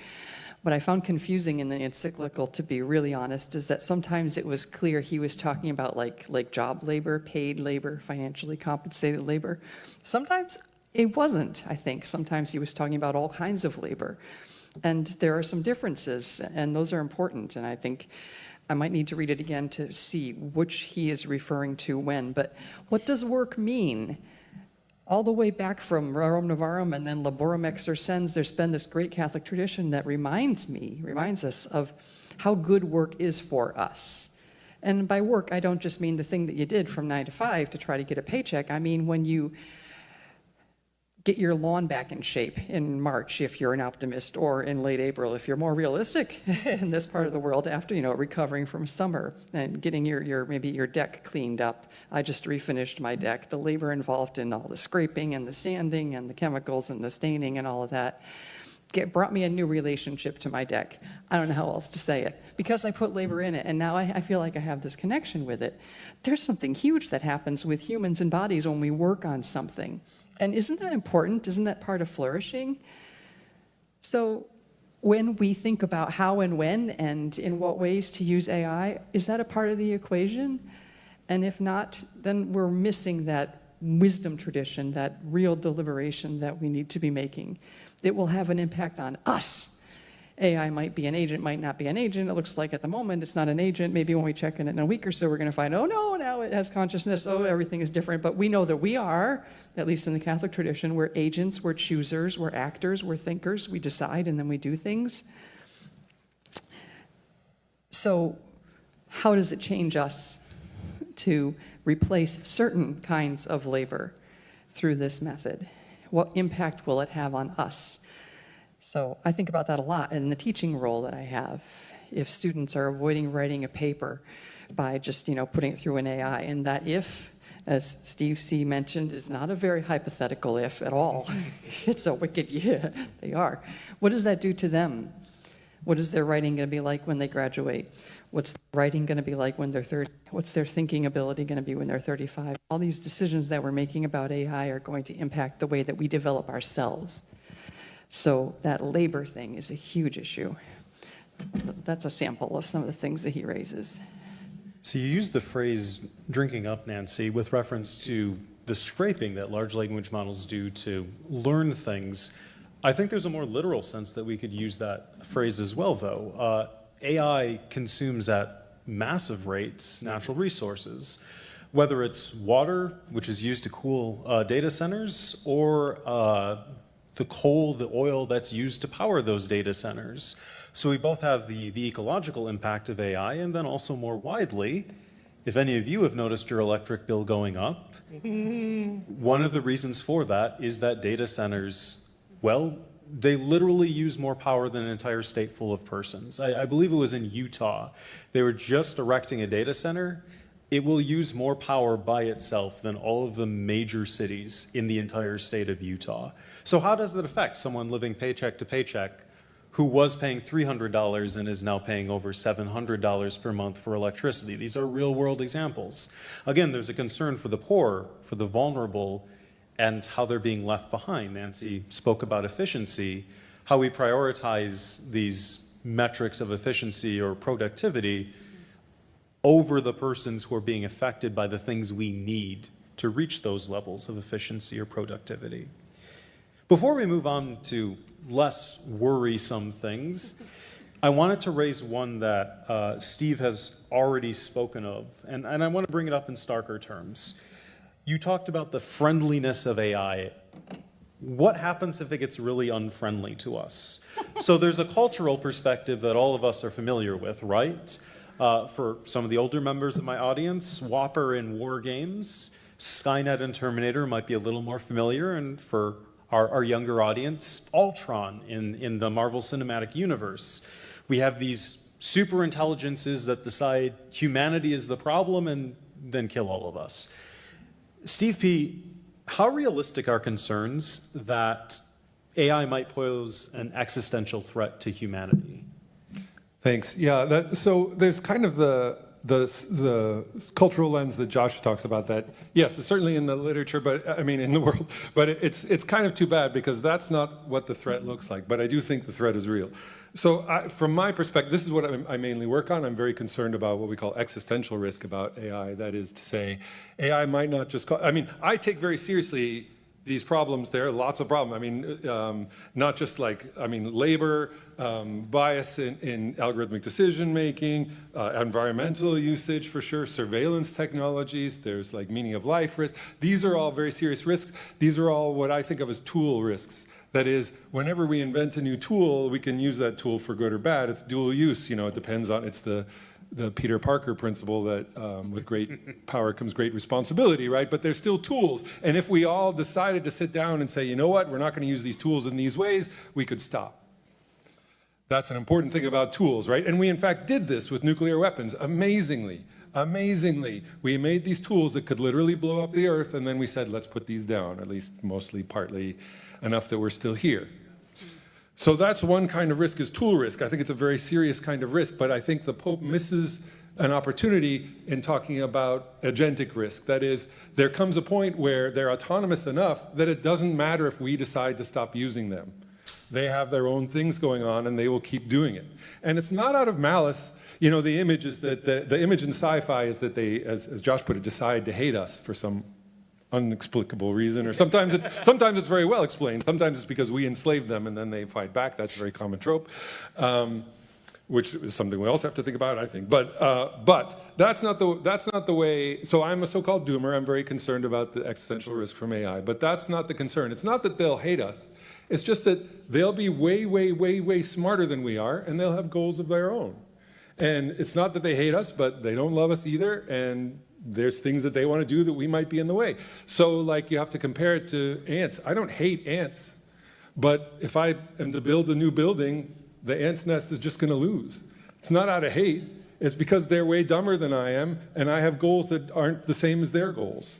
[SPEAKER 2] What I found confusing in the encyclical, to be really honest, is that sometimes it was clear he was talking about like job labor, paid labor, financially compensated labor. Sometimes it wasn't, I think. Sometimes he was talking about all kinds of labor. And there are some differences, and those are important. And I think I might need to read it again to see which he is referring to when. But what does work mean? All the way back from Rerum Novarum and then Laborum Exercens, there's been this great Catholic tradition that reminds us of how good work is for us. And by work, I don't just mean the thing that you did from 9 to 5 to try to get a paycheck. I mean when you get your lawn back in shape in March if you're an optimist, or in late April if you're more realistic in this part of the world, after, you know, recovering from summer and getting maybe your deck cleaned up. I just refinished my deck. The labor involved in all the scraping and the sanding and the chemicals and the staining and all of that brought me a new relationship to my deck. I don't know how else to say it, because I put labor in it, and now I feel like I have this connection with it. There's something huge that happens with humans and bodies when we work on something. And isn't that important? Isn't that part of flourishing? So when we think about how and when and in what ways to use AI, is that a part of the equation? And if not, then we're missing that wisdom tradition, that real deliberation that we need to be making. It will have an impact on us. AI might be an agent, might not be an agent. It looks like at the moment it's not an agent. Maybe when we check in a week or so, we're going to find, oh no, now it has consciousness. Oh, everything is different. But we know that we are, at least in the Catholic tradition, we're agents, we're choosers, we're actors, we're thinkers. We decide and then we do things. So how does it change us to replace certain kinds of labor through this method? What impact will it have on us? So I think about that a lot in the teaching role that I have. If students are avoiding writing a paper by just, putting it through an AI, and that if, as Steve C. mentioned, is not a very hypothetical if at all. It's a wicked yeah, they are. What does that do to them? What is their writing going to be like when they graduate? What's their writing going to be like when they're 30? What's their thinking ability going to be when they're 35? All these decisions that we're making about AI are going to impact the way that we develop ourselves. So that labor thing is a huge issue. That's a sample of some of the things that he raises.
[SPEAKER 1] So you used the phrase drinking up, Nancy, with reference to the scraping that large language models do to learn things. I think there's a more literal sense that we could use that phrase as well, though. AI consumes at massive rates natural resources, whether it's water, which is used to cool data centers, or the coal, the oil that's used to power those data centers. So we both have the ecological impact of AI, and then also more widely, if any of you have noticed your electric bill going up, one of the reasons for that is that data centers, well, they literally use more power than an entire state full of persons. I believe it was in Utah. They were just erecting a data center. It will use more power by itself than all of the major cities in the entire state of Utah. So how does that affect someone living paycheck to paycheck who was paying $300 and is now paying over $700 per month for electricity? These are real world examples. Again, there's a concern for the poor, for the vulnerable, and how they're being left behind. Nancy spoke about efficiency, how we prioritize these metrics of efficiency or productivity over the persons who are being affected by the things we need to reach those levels of efficiency or productivity. Before we move on to less worrisome things, I wanted to raise one that Steve has already spoken of, and I want to bring it up in starker terms. You talked about the friendliness of AI. What happens if it gets really unfriendly to us? So there's a cultural perspective that all of us are familiar with, right? For some of the older members of my audience, Whopper in war games, Skynet and Terminator might be a little more familiar, and for our younger audience, Ultron in the Marvel Cinematic Universe. We have these super intelligences that decide humanity is the problem and then kill all of us. Steve P., how realistic are concerns that AI might pose an existential threat to humanity?
[SPEAKER 6] Thanks. Yeah, so there's kind of the cultural lens that Josh talks about that, yes, it's certainly in the literature, but I mean in the world, but it's kind of too bad because that's not what the threat looks like, but I do think the threat is real. So from my perspective, this is what I mainly work on. I'm very concerned about what we call existential risk about AI. That is to say, AI might not just I take very seriously these problems. There are lots of problems. I mean, not just labor, bias in algorithmic decision making, environmental usage for sure, surveillance technologies, there's meaning of life risk. These are all very serious risks. These are all what I think of as tool risks. That is, whenever we invent a new tool, we can use that tool for good or bad. It's dual use, it depends on, it's the the Peter Parker principle that with great power comes great responsibility, right? But they're still tools. And if we all decided to sit down and say, you know what, we're not going to use these tools in these ways, we could stop. That's an important thing about tools, right? And we, in fact, did this with nuclear weapons, amazingly. Amazingly. We made these tools that could literally blow up the Earth, and then we said, let's put these down, at least mostly, partly, enough that we're still here. So that's one kind of risk, is tool risk. I think it's a very serious kind of risk, but I think the Pope misses an opportunity in talking about agentic risk. That is, there comes a point where they're autonomous enough that it doesn't matter if we decide to stop using them. They have their own things going on, and they will keep doing it. And it's not out of malice. You know, the image is that the image in sci-fi is that they, as Josh put it, decide to hate us for some inexplicable reason, or sometimes it's very well explained. Sometimes it's because we enslaved them, and then they fight back. That's a very common trope, which is something we also have to think about, I think. But that's not the way. So I'm a so-called doomer. I'm very concerned about the existential risk from AI. But that's not the concern. It's not that they'll hate us. It's just that they'll be way, way, way, way smarter than we are, and they'll have goals of their own. And it's not that they hate us, but they don't love us either, and there's things that they want to do that we might be in the way. So, like, you have to compare it to ants. I don't hate ants, but if I am to build a new building, the ant's nest is just going to lose. It's not out of hate. It's because they're way dumber than I am, and I have goals that aren't the same as their goals.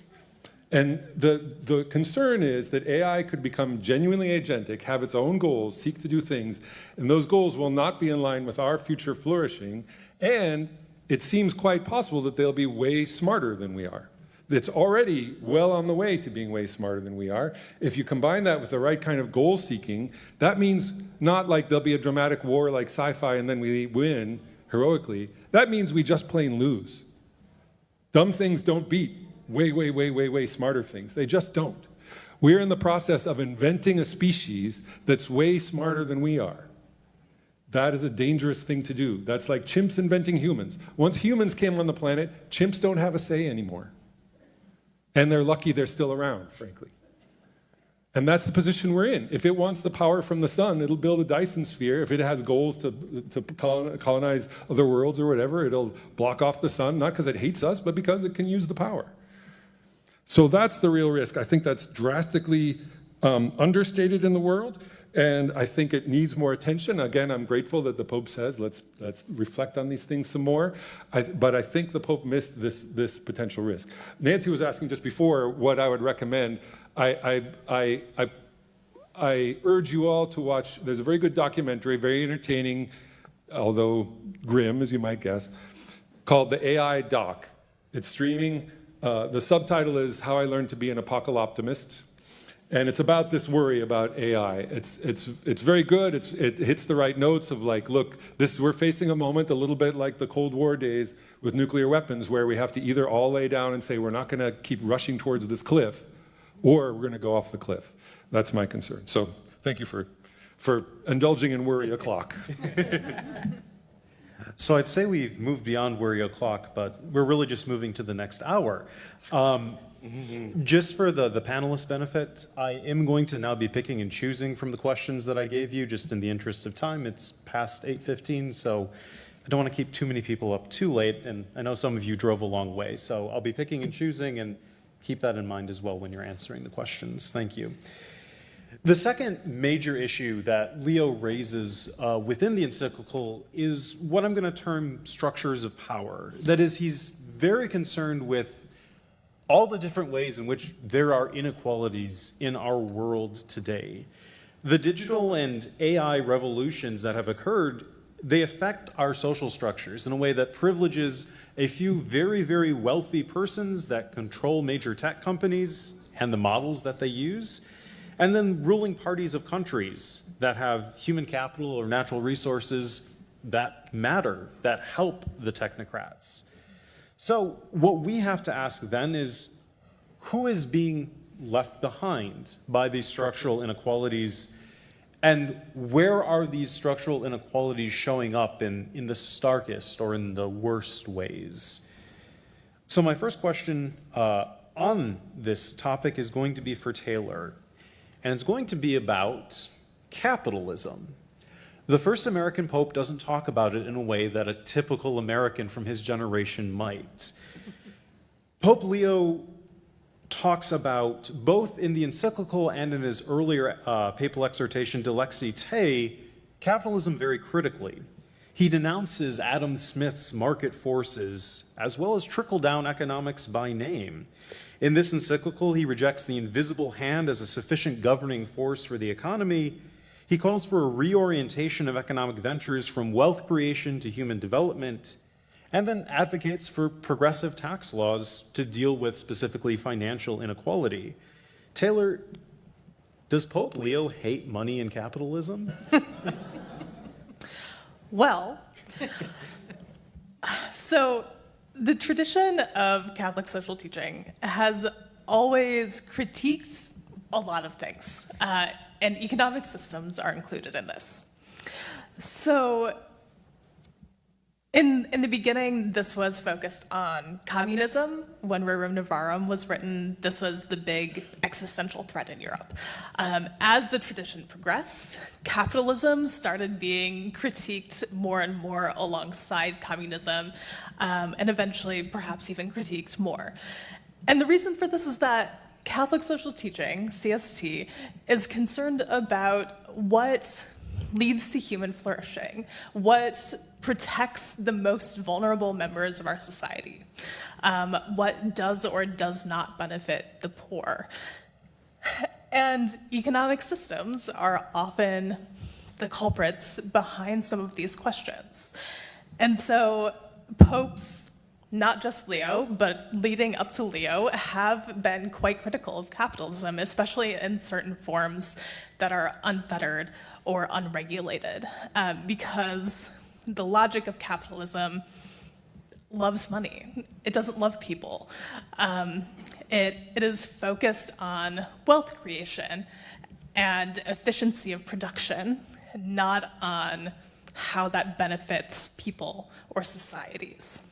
[SPEAKER 6] And the concern is that AI could become genuinely agentic, have its own goals, seek to do things, and those goals will not be in line with our future flourishing, and it seems quite possible that they'll be way smarter than we are. It's already well on the way to being way smarter than we are. If you combine that with the right kind of goal seeking, that means not like there'll be a dramatic war like sci-fi and then we win heroically. That means we just plain lose. Dumb things don't beat way, way, way, way, way smarter things. They just don't. We're in the process of inventing a species that's way smarter than we are. That is a dangerous thing to do. That's like chimps inventing humans. Once humans came on the planet, chimps don't have a say anymore. And they're lucky they're still around, frankly. And that's the position we're in. If it wants the power from the sun, it'll build a Dyson sphere. If it has goals to colonize other worlds or whatever, it'll block off the sun, not because it hates us, but because it can use the power. So that's the real risk. I think that's drastically understated in the world, and I think it needs more attention. Again, I'm grateful that the Pope says, let's reflect on these things some more. But I think the Pope missed this potential risk. Nancy was asking just before what I would recommend. I urge you all to watch, there's a very good documentary, very entertaining, although grim, as you might guess, called The AI Doc. It's streaming. The subtitle is How I Learned to Be an Apocalyptimist. And it's about this worry about AI. It's very good. It hits the right notes of like, look, we're facing a moment a little bit like the Cold War days with nuclear weapons, where we have to either all lay down and say we're not going to keep rushing towards this cliff, or we're going to go off the cliff. That's my concern. So thank you for indulging in worry o'clock.
[SPEAKER 1] So I'd say we've moved beyond worry o'clock, but we're really just moving to the next hour. Just for the panelists' benefit, I am going to now be picking and choosing from the questions that I gave you, just in the interest of time. It's past 8:15, so I don't want to keep too many people up too late, and I know some of you drove a long way, so I'll be picking and choosing, and keep that in mind as well when you're answering the questions. Thank you. The second major issue that Leo raises within the encyclical is what I'm going to term structures of power. That is, he's very concerned with all the different ways in which there are inequalities in our world today. The digital and AI revolutions that have occurred, they affect our social structures in a way that privileges a few very, very wealthy persons that control major tech companies and the models that they use, and then ruling parties of countries that have human capital or natural resources that matter, that help the technocrats. So what we have to ask then is, who is being left behind by these structural inequalities, and where are these structural inequalities showing up in the starkest or in the worst ways? So my first question on this topic is going to be for Taylor, and it's going to be about capitalism. The first American pope doesn't talk about it in a way that a typical American from his generation might. Pope Leo talks about, both in the encyclical and in his earlier papal exhortation De Lexi Te, capitalism very critically. He denounces Adam Smith's market forces, as well as trickle-down economics by name. In this encyclical, he rejects the invisible hand as a sufficient governing force for the economy. He calls for a reorientation of economic ventures from wealth creation to human development, and then advocates for progressive tax laws to deal with specifically financial inequality. Taylor, does Pope Leo hate money and capitalism?
[SPEAKER 4] Well, so the tradition of Catholic social teaching has always critiqued a lot of things, and economic systems are included in this. So in the beginning, this was focused on communism. When Rerum Novarum was written, this was the big existential threat in Europe. As the tradition progressed, capitalism started being critiqued more and more alongside communism, and eventually perhaps even critiqued more. And the reason for this is that Catholic social teaching, CST, is concerned about what leads to human flourishing, what protects the most vulnerable members of our society, what does or does not benefit the poor. And economic systems are often the culprits behind some of these questions. And so popes, not just Leo, but leading up to Leo, have been quite critical of capitalism, especially in certain forms that are unfettered or unregulated, because the logic of capitalism loves money. It doesn't love people. It is focused on wealth creation and efficiency of production, not on how that benefits people or societies.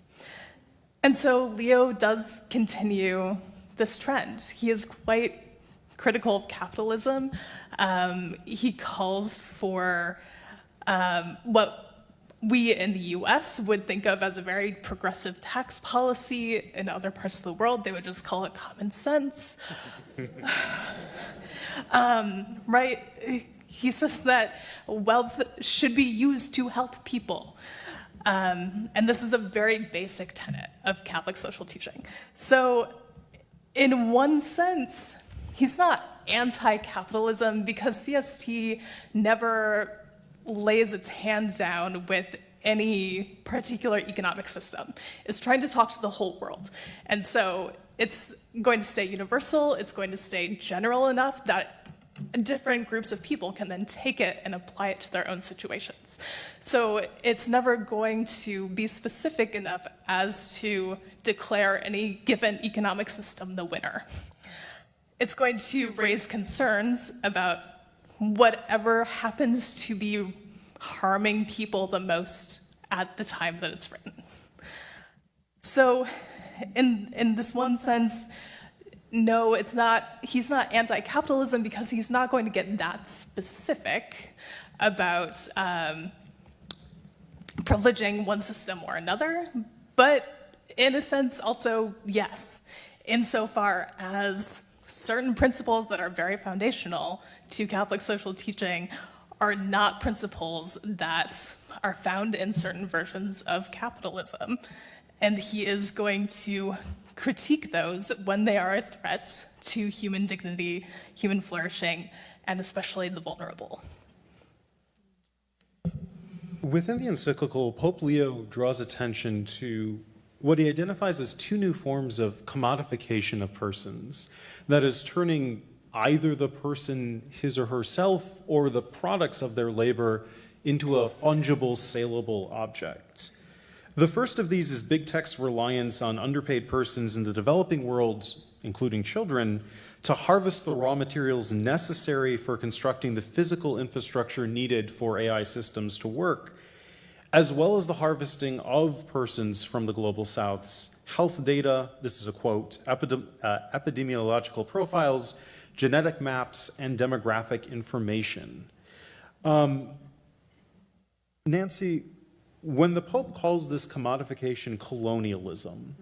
[SPEAKER 4] And so Leo does continue this trend. He is quite critical of capitalism. He calls for what we in the US would think of as a very progressive tax policy. In other parts of the world, they would just call it common sense. Right? He says that wealth should be used to help people. And this is a very basic tenet of Catholic social teaching. So in one sense, he's not anti-capitalism because CST never lays its hand down with any particular economic system. It's trying to talk to the whole world. And so it's going to stay universal, it's going to stay general enough that different groups of people can then take it and apply it to their own situations. So it's never going to be specific enough as to declare any given economic system the winner. It's going to raise concerns about whatever happens to be harming people the most at the time that it's written. So in this one sense, no, he's not anti-capitalism because he's not going to get that specific about privileging one system or another, but in a sense also, yes, insofar as certain principles that are very foundational to Catholic social teaching are not principles that are found in certain versions of capitalism, and he is going to critique those when they are a threat to human dignity, human flourishing, and especially the vulnerable.
[SPEAKER 1] Within the encyclical, Pope Leo draws attention to what he identifies as two new forms of commodification of persons, that is, turning either the person, his or herself, or the products of their labor into a fungible, saleable object. The first of these is big tech's reliance on underpaid persons in the developing world, including children, to harvest the raw materials necessary for constructing the physical infrastructure needed for AI systems to work, as well as the harvesting of persons from the global south's health data, this is a quote, epidemiological profiles, genetic maps, and demographic information. Nancy, when the Pope calls this commodification colonialism,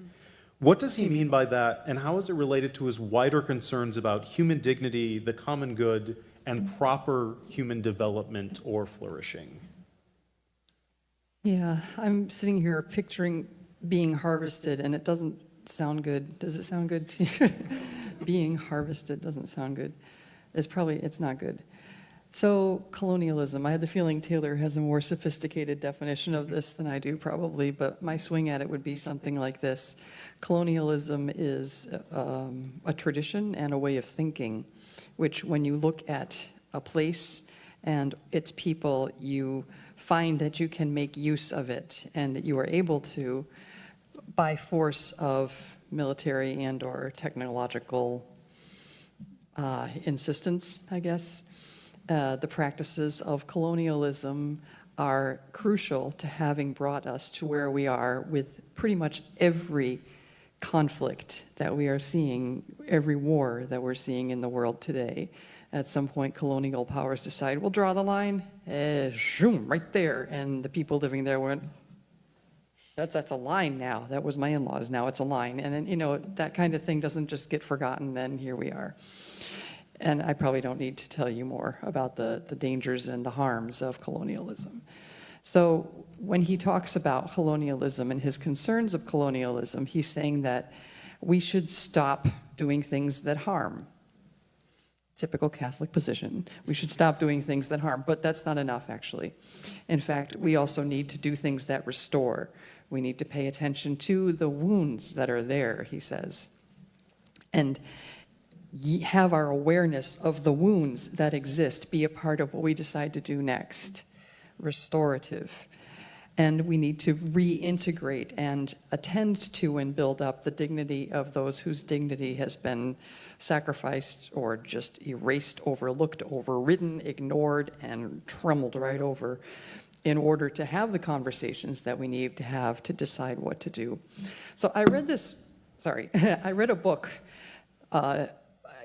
[SPEAKER 1] what does he mean by that, and how is it related to his wider concerns about human dignity, the common good, and proper human development or flourishing?
[SPEAKER 2] Yeah, I'm sitting here picturing being harvested, and it doesn't sound good. Does it sound good to you? Being harvested doesn't sound good. It's not good. So colonialism, I had the feeling Taylor has a more sophisticated definition of this than I do probably, but my swing at it would be something like this. Colonialism is a tradition and a way of thinking, which when you look at a place and its people, you find that you can make use of it and that you are able to, by force of military and or technological insistence, I guess. The practices of colonialism are crucial to having brought us to where we are with pretty much every conflict that we are seeing, every war that we're seeing in the world today. At some point, colonial powers decide, we'll draw the line, zoom, right there. And the people living there went, that's a line now. That was my in-laws, now it's a line. And then, you know, that kind of thing doesn't just get forgotten, and here we are. And I probably don't need to tell you more about the dangers and the harms of colonialism. So when he talks about colonialism and his concerns of colonialism, he's saying that we should stop doing things that harm. Typical Catholic position. We should stop doing things that harm, but that's not enough, actually. In fact, we also need to do things that restore. We need to pay attention to the wounds that are there, he says. And have our awareness of the wounds that exist be a part of what we decide to do next. Restorative. And we need to reintegrate and attend to and build up the dignity of those whose dignity has been sacrificed or just erased, overlooked, overridden, ignored, and trembled right over in order to have the conversations that we need to have to decide what to do. So I read I read a book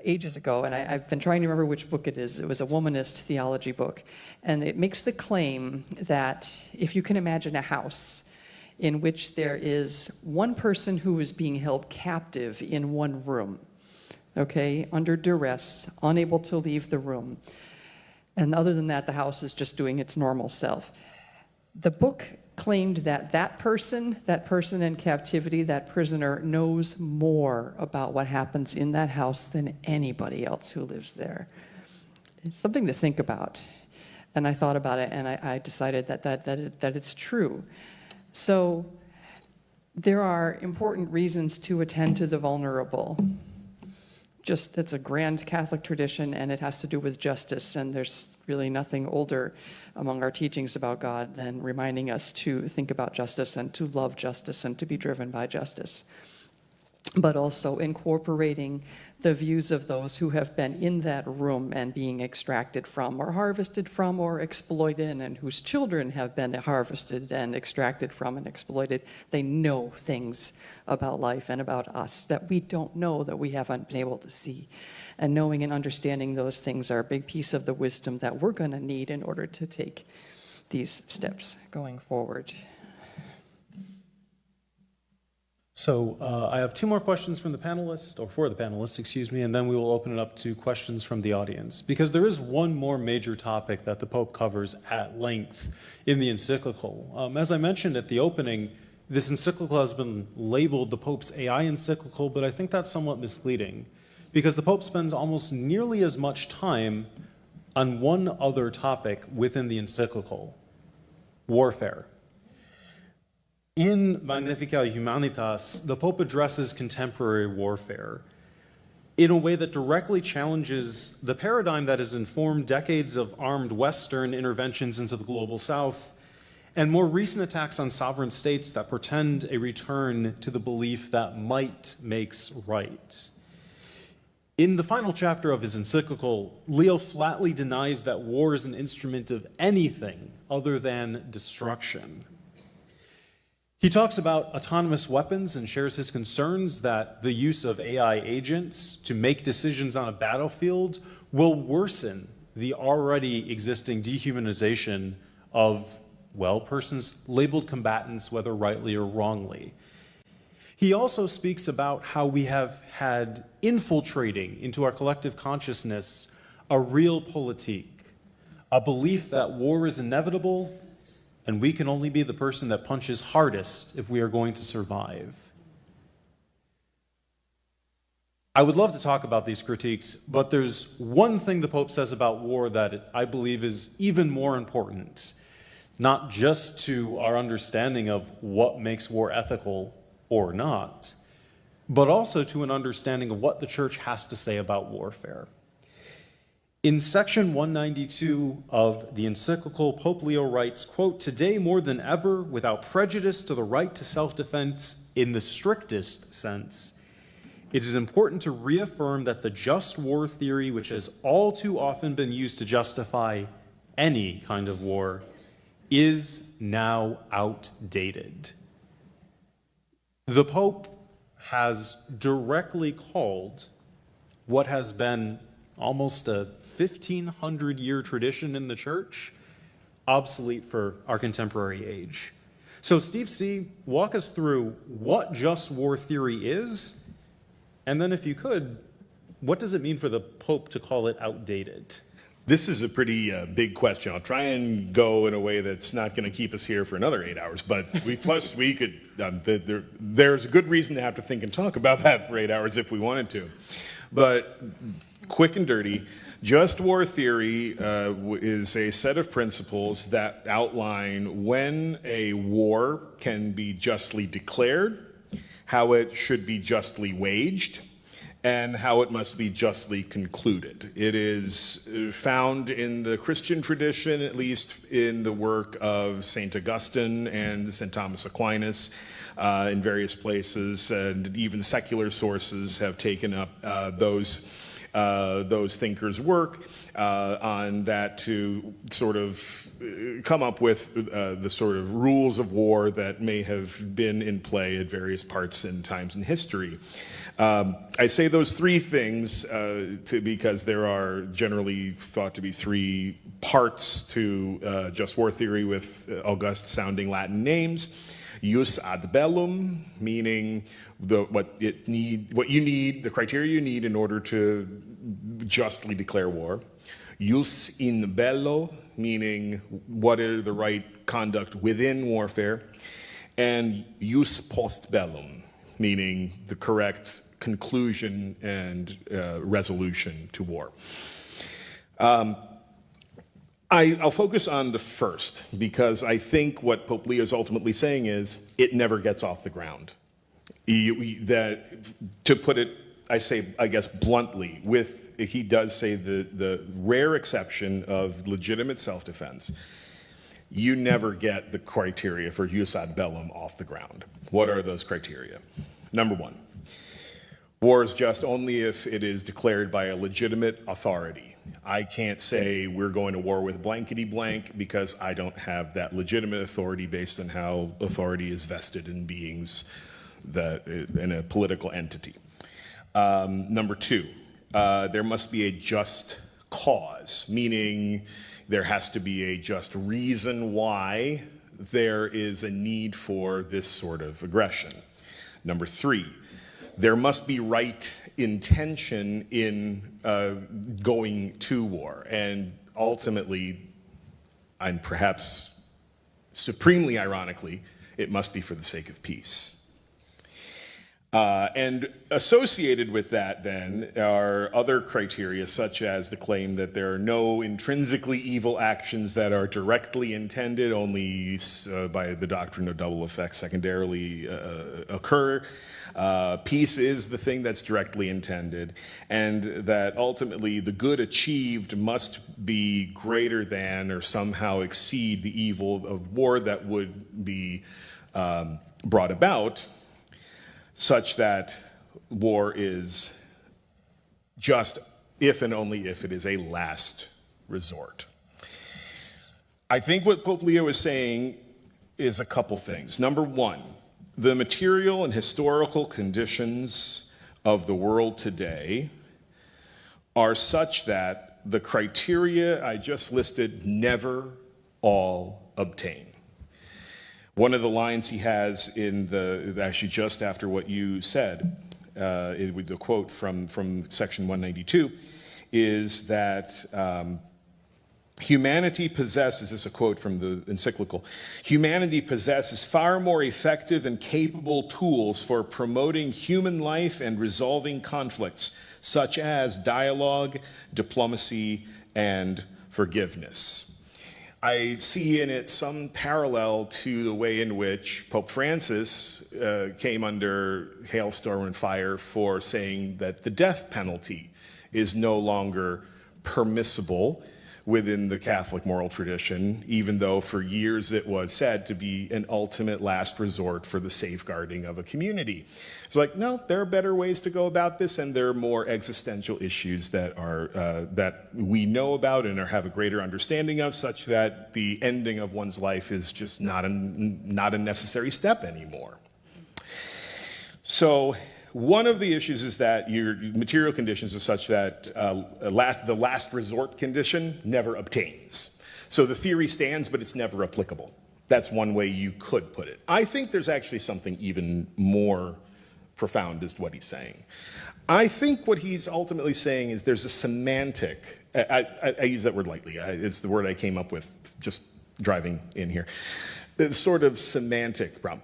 [SPEAKER 2] ages ago, and I've been trying to remember which book it is. It was a womanist theology book, and it makes the claim that if you can imagine a house in which there is one person who is being held captive in one room, okay, under duress, unable to leave the room, and other than that, the house is just doing its normal self. The book claimed that that person in captivity, that prisoner, knows more about what happens in that house than anybody else who lives there. It's something to think about. And I thought about it, and I decided that it's true. So there are important reasons to attend to the vulnerable. Just, it's a grand Catholic tradition, and it has to do with justice, and there's really nothing older among our teachings about God than reminding us to think about justice and to love justice and to be driven by justice. But also incorporating the views of those who have been in that room and being extracted from or harvested from or exploited, and whose children have been harvested and extracted from and exploited. They know things about life and about us that we don't know, that we haven't been able to see. And knowing and understanding those things are a big piece of the wisdom that we're going to need in order to take these steps going forward.
[SPEAKER 1] So I have two more questions from the panelists, or for the panelists, excuse me, and then we will open it up to questions from the audience. Because there is one more major topic that the Pope covers at length in the encyclical. As I mentioned at the opening, this encyclical has been labeled the Pope's AI encyclical, but I think that's somewhat misleading, because the Pope spends almost nearly as much time on one other topic within the encyclical: warfare. In Magnifica Humanitas, the Pope addresses contemporary warfare in a way that directly challenges the paradigm that has informed decades of armed Western interventions into the global South and more recent attacks on sovereign states that pretend a return to the belief that might makes right. In the final chapter of his encyclical, Leo flatly denies that war is an instrument of anything other than destruction. He talks about autonomous weapons and shares his concerns that the use of AI agents to make decisions on a battlefield will worsen the already existing dehumanization of well, persons labeled combatants, whether rightly or wrongly. He also speaks about how we have had infiltrating into our collective consciousness a real politique, a belief that war is inevitable and we can only be the person that punches hardest if we are going to survive. I would love to talk about these critiques, but there's one thing the Pope says about war that I believe is even more important, not just to our understanding of what makes war ethical or not, but also to an understanding of what the Church has to say about warfare. In section 192 of the encyclical, Pope Leo writes, quote, "Today more than ever, without prejudice to the right to self-defense in the strictest sense, it is important to reaffirm that the just war theory, which has all too often been used to justify any kind of war, is now outdated." The Pope has directly called what has been almost a 1,500-year tradition in the Church obsolete for our contemporary age. So Steve C., walk us through what just war theory is, and then if you could, what does it mean for the Pope to call it outdated?
[SPEAKER 3] This is a pretty big question. I'll try and go in a way that's not going to keep us here for another 8 hours, but we could, there's a good reason to have to think and talk about that for 8 hours if we wanted to. But quick and dirty, just war theory is a set of principles that outline when a war can be justly declared, how it should be justly waged, and how it must be justly concluded. It is found in the Christian tradition, at least in the work of St. Augustine and St. Thomas Aquinas, in various places, and even secular sources have taken up those thinkers' work on that to sort of come up with the sort of rules of war that may have been in play at various parts and times in history. I say those three things because there are generally thought to be three parts to just war theory with august sounding Latin names. Jus ad bellum, meaning what you need, the criteria you need in order to justly declare war. Jus in bello, meaning what is the right conduct within warfare. And jus post bellum, meaning the correct conclusion and resolution to war. I'll focus on the first because I think what Pope Leo is ultimately saying is it never gets off the ground. To put it, I guess bluntly, he does say the rare exception of legitimate self-defense, you never get the criteria for jus ad bellum off the ground. What are those criteria? Number one, war is just only if it is declared by a legitimate authority. I can't say we're going to war with blankety blank because I don't have that legitimate authority based on how authority is vested in beings in a political entity. Number two, there must be a just cause, meaning there has to be a just reason why there is a need for this sort of aggression. Number three, there must be right intention in going to war, and ultimately, and perhaps supremely ironically, it must be for the sake of peace. And associated with that, then, are other criteria, such as the claim that there are no intrinsically evil actions that are directly intended, only by the doctrine of double effect secondarily occur. Peace is the thing that's directly intended, and that ultimately the good achieved must be greater than or somehow exceed the evil of war that would be brought about, such that war is just if and only if it is a last resort. I think what Pope Leo is saying is a couple things. Number one, the material and historical conditions of the world today are such that the criteria I just listed never all obtain. One of the lines he has in actually just after what you said, with the quote from section 192, is that humanity possesses, this is a quote from the encyclical, humanity possesses far more effective and capable tools for promoting human life and resolving conflicts, such as dialogue, diplomacy, and forgiveness. I see in it some parallel to the way in which Pope Francis came under hailstorm and fire for saying that the death penalty is no longer permissible within the Catholic moral tradition, even though for years it was said to be an ultimate last resort for the safeguarding of a community. It's like, no, there are better ways to go about this, and there are more existential issues that we know about and have a greater understanding of, such that the ending of one's life is just not a necessary step anymore. So one of the issues is that your material conditions are such that the last resort condition never obtains. So the theory stands, but it's never applicable. That's one way you could put it. I think there's actually something even more profound is what he's saying. I think what he's ultimately saying is there's a semantic, I use that word lightly, it's the word I came up with just driving in here, the sort of semantic problem.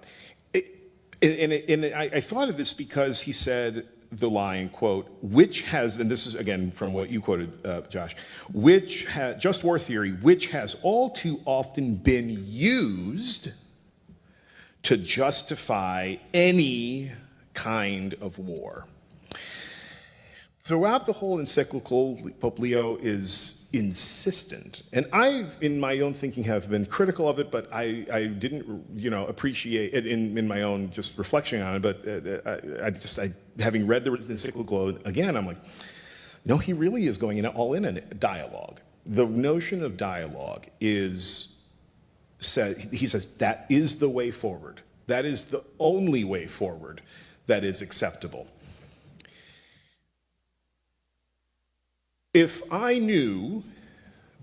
[SPEAKER 3] I thought of this because he said the line, quote, which has, and this is again from what you quoted, Josh, just war theory, which has all too often been used to justify any kind of war. Throughout the whole encyclical, Pope Leo is insistent, and I, in my own thinking, have been critical of it, but I didn't, appreciate it in my own just reflection on it. But having read the encyclical again, I'm like, no, he really is going all in on dialogue. The notion of dialogue is said. He says that is the way forward. That is the only way forward that is acceptable. If I knew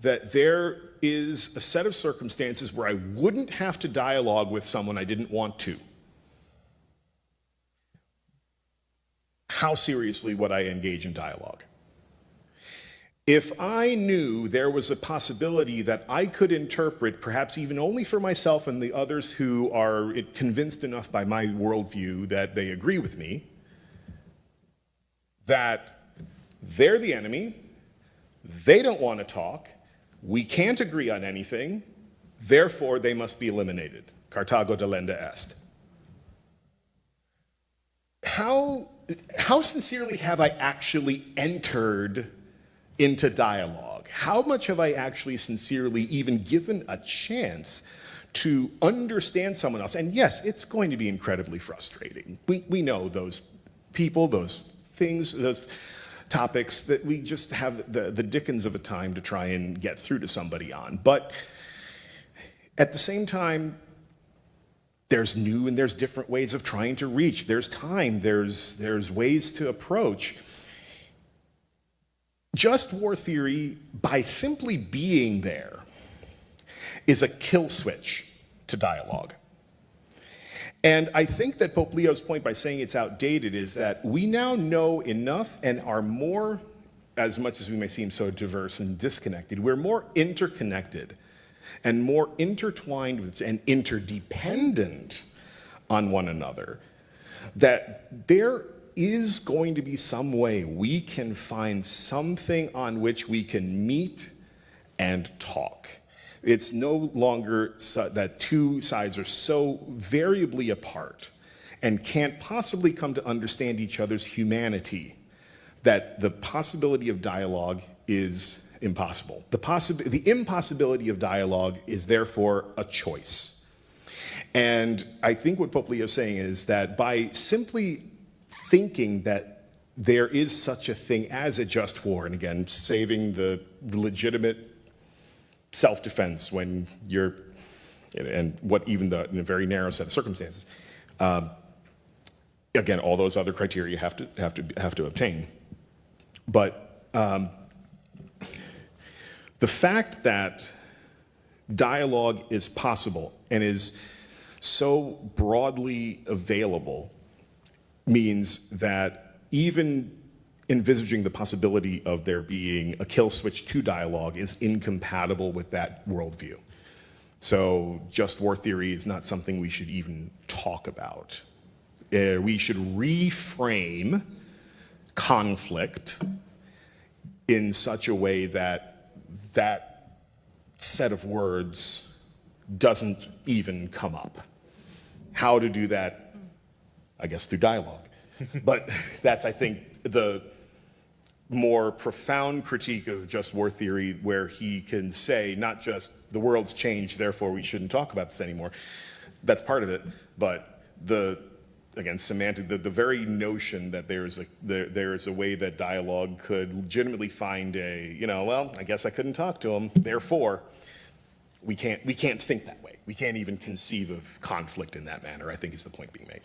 [SPEAKER 3] that there is a set of circumstances where I wouldn't have to dialogue with someone I didn't want to, how seriously would I engage in dialogue? If I knew there was a possibility that I could interpret, perhaps even only for myself and the others who are convinced enough by my worldview that they agree with me, that they're the enemy, they don't want to talk, we can't agree on anything, therefore they must be eliminated. Carthago delenda est. How sincerely have I actually entered into dialogue? How much have I actually sincerely even given a chance to understand someone else? And yes, it's going to be incredibly frustrating. We know those people, those things, those topics that we just have the dickens of a time to try and get through to somebody on. But at the same time, there's new and there's different ways of trying to reach. There's time, there's ways to approach. Just war theory, by simply being there, is a kill switch to dialogue. And I think that Pope Leo's point by saying it's outdated is that we now know enough and are more, as much as we may seem so diverse and disconnected, we're more interconnected and more intertwined with and interdependent on one another, that there is going to be some way we can find something on which we can meet and talk. It's no longer that two sides are so variably apart and can't possibly come to understand each other's humanity that the possibility of dialogue is impossible. The impossibility of dialogue is therefore a choice. And I think what Pope Leo is saying is that by simply thinking that there is such a thing as a just war, and again, saving the legitimate self-defense when you're, and what even in a very narrow set of circumstances, again, all those other criteria have to obtain. But the fact that dialogue is possible and is so broadly available means that even envisaging the possibility of there being a kill switch to dialogue is incompatible with that worldview. So just war theory is not something we should even talk about. We should reframe conflict in such a way that that set of words doesn't even come up. How to do that, I guess, through dialogue. But that's, I think, the more profound critique of just war theory, where he can say not just the world's changed, therefore we shouldn't talk about this anymore. That's part of it, but again, semantic, the very notion that there is a way that dialogue could legitimately find well, I guess I couldn't talk to him, therefore we can't think that way. We can't even conceive of conflict in that manner, I think is the point being made.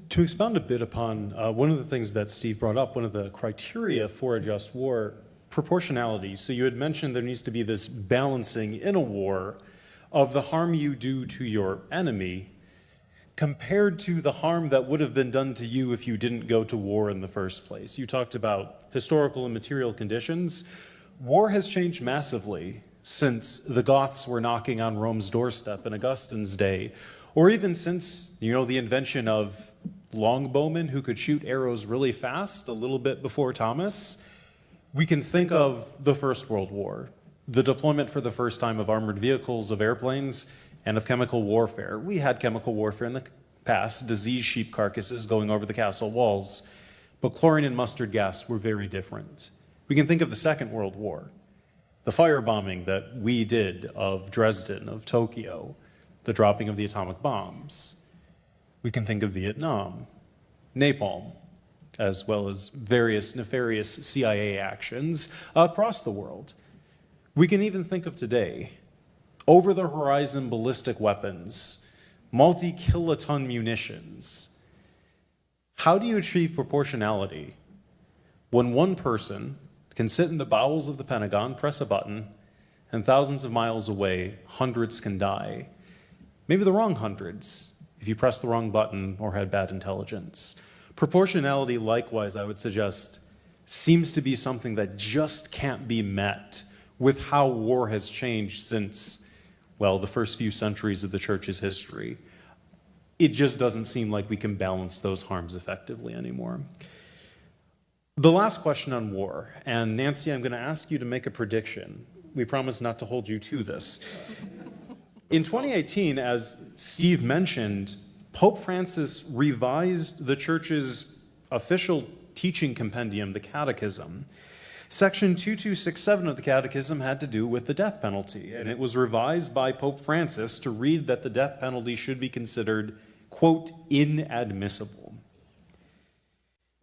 [SPEAKER 1] To expound a bit upon one of the things that Steve brought up, one of the criteria for a just war, proportionality. So you had mentioned there needs to be this balancing in a war of the harm you do to your enemy compared to the harm that would have been done to you if you didn't go to war in the first place. You talked about historical and material conditions. War has changed massively since the Goths were knocking on Rome's doorstep in Augustine's day, or even since, the invention of longbowmen who could shoot arrows really fast a little bit before Thomas. We can think of the First World War, the deployment for the first time of armored vehicles, of airplanes, and of chemical warfare. We had chemical warfare in the past, diseased sheep carcasses going over the castle walls, but chlorine and mustard gas were very different. We can think of the Second World War, the firebombing that we did of Dresden, of Tokyo, the dropping of the atomic bombs. We can think of Vietnam, napalm, as well as various nefarious CIA actions across the world. We can even think of today, over-the-horizon ballistic weapons, multi-kiloton munitions. How do you achieve proportionality when one person can sit in the bowels of the Pentagon, press a button, and thousands of miles away, hundreds can die? Maybe the wrong hundreds, if you press the wrong button or had bad intelligence. Proportionality, likewise, I would suggest, seems to be something that just can't be met with how war has changed since, the first few centuries of the church's history. It just doesn't seem like we can balance those harms effectively anymore. The last question on war, and Nancy, I'm going to ask you to make a prediction. We promise not to hold you to this. In 2018, as Steve mentioned, Pope Francis revised the church's official teaching compendium, the Catechism. Section 2267 of the Catechism had to do with the death penalty, and it was revised by Pope Francis to read that the death penalty should be considered, quote, inadmissible.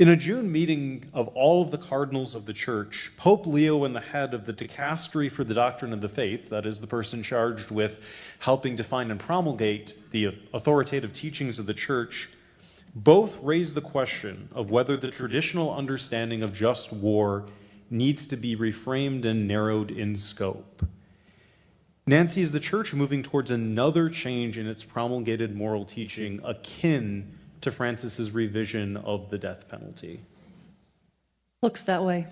[SPEAKER 1] In a June meeting of all of the cardinals of the church, Pope Leo and the head of the Dicastery for the Doctrine of the Faith, that is the person charged with helping define and promulgate the authoritative teachings of the church, both raised the question of whether the traditional understanding of just war needs to be reframed and narrowed in scope. Nancy, is the church moving towards another change in its promulgated moral teaching akin to Francis's revision of the death penalty?
[SPEAKER 2] Looks that way.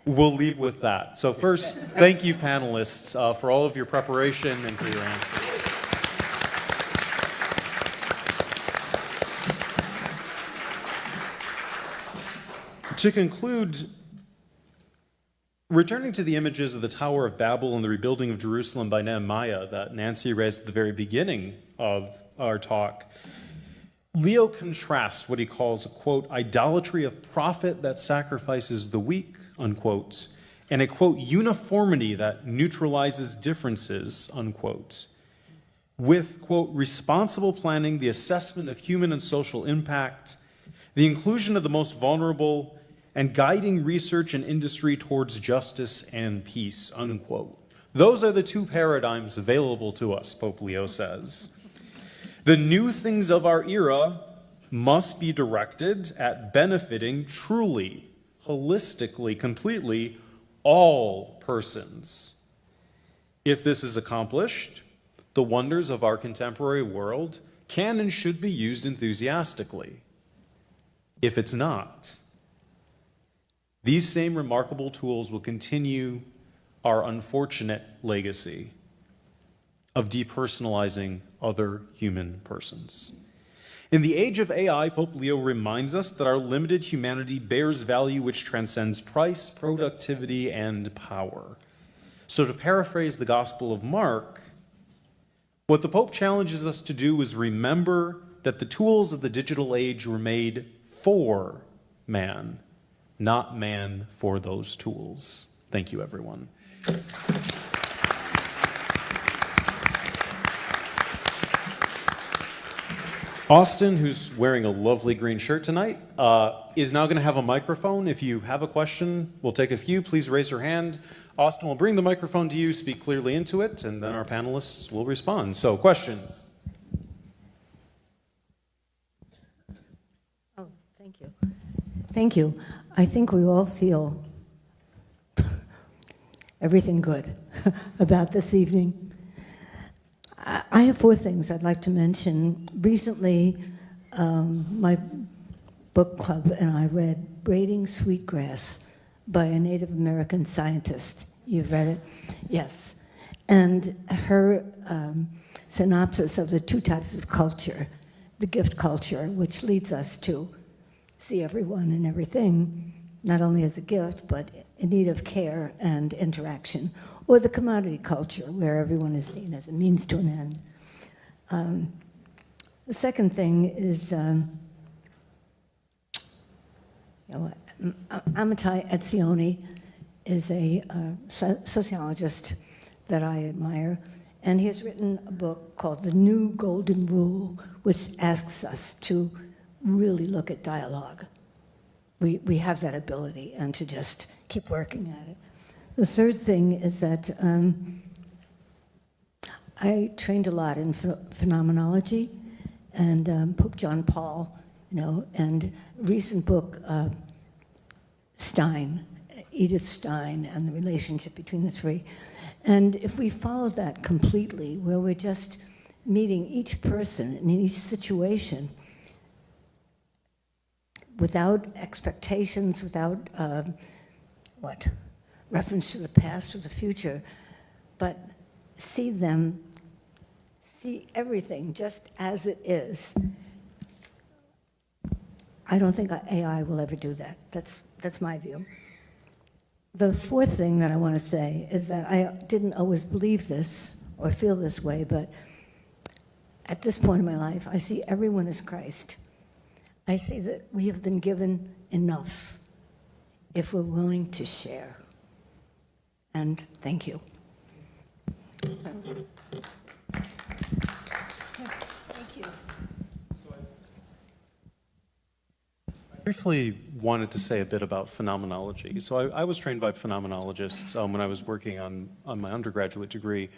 [SPEAKER 1] We'll leave with that. So first, thank you, panelists, for all of your preparation and for your answers. To conclude, returning to the images of the Tower of Babel and the rebuilding of Jerusalem by Nehemiah that Nancy raised at the very beginning of our talk, Leo contrasts what he calls a, quote, idolatry of profit that sacrifices the weak, unquote, and a, quote, uniformity that neutralizes differences, unquote, with, quote, responsible planning, the assessment of human and social impact, the inclusion of the most vulnerable, and guiding research and industry towards justice and peace, unquote. Those are the two paradigms available to us, Pope Leo says. The new things of our era must be directed at benefiting truly, holistically, completely all persons If this is accomplished, the wonders of our contemporary world can and should be used enthusiastically. If it's not, these same remarkable tools will continue our unfortunate legacy of depersonalizing other human persons. In the age of AI, Pope Leo reminds us that our limited humanity bears value which transcends price, productivity, and power. So to paraphrase the Gospel of Mark, what the Pope challenges us to do is remember that the tools of the digital age were made for man, not man for those tools. Thank you, everyone. Austin, who's wearing a lovely green shirt tonight, is now going to have a microphone. If you have a question, we'll take a few. Please raise your hand. Austin will bring the microphone to you, speak clearly into it, and then our panelists will respond. So, questions?
[SPEAKER 7] Oh, thank you. Thank you. I think we all feel everything good about this evening. I have 4 things I'd like to mention. Recently, my book club and I read Braiding Sweetgrass by a Native American scientist. You've read it? Yes. And her synopsis of the 2 types of culture, the gift culture, which leads us to see everyone and everything, not only as a gift, but in need of care and interaction, or the commodity culture, where everyone is seen as a means to an end. The second thing is, Amitai Etzioni is a sociologist that I admire, and he has written a book called The New Golden Rule, which asks us to really look at dialogue. We have that ability, and to just keep working at it. The third thing is that I trained a lot in phenomenology, and Pope John Paul, and recent book, Stein, Edith Stein, and the relationship between the 3. And if we follow that completely, where we're just meeting each person in each situation without expectations, without reference to the past or the future, but see everything just as it is. I don't think AI will ever do that. That's my view. The 4th thing that I want to say is that I didn't always believe this or feel this way, but at this point in my life, I see everyone as Christ. I see that we have been given enough if we're willing to share. And thank you. Thank you.
[SPEAKER 1] I briefly wanted to say a bit about phenomenology. So I was trained by phenomenologists when I was working on my undergraduate degree,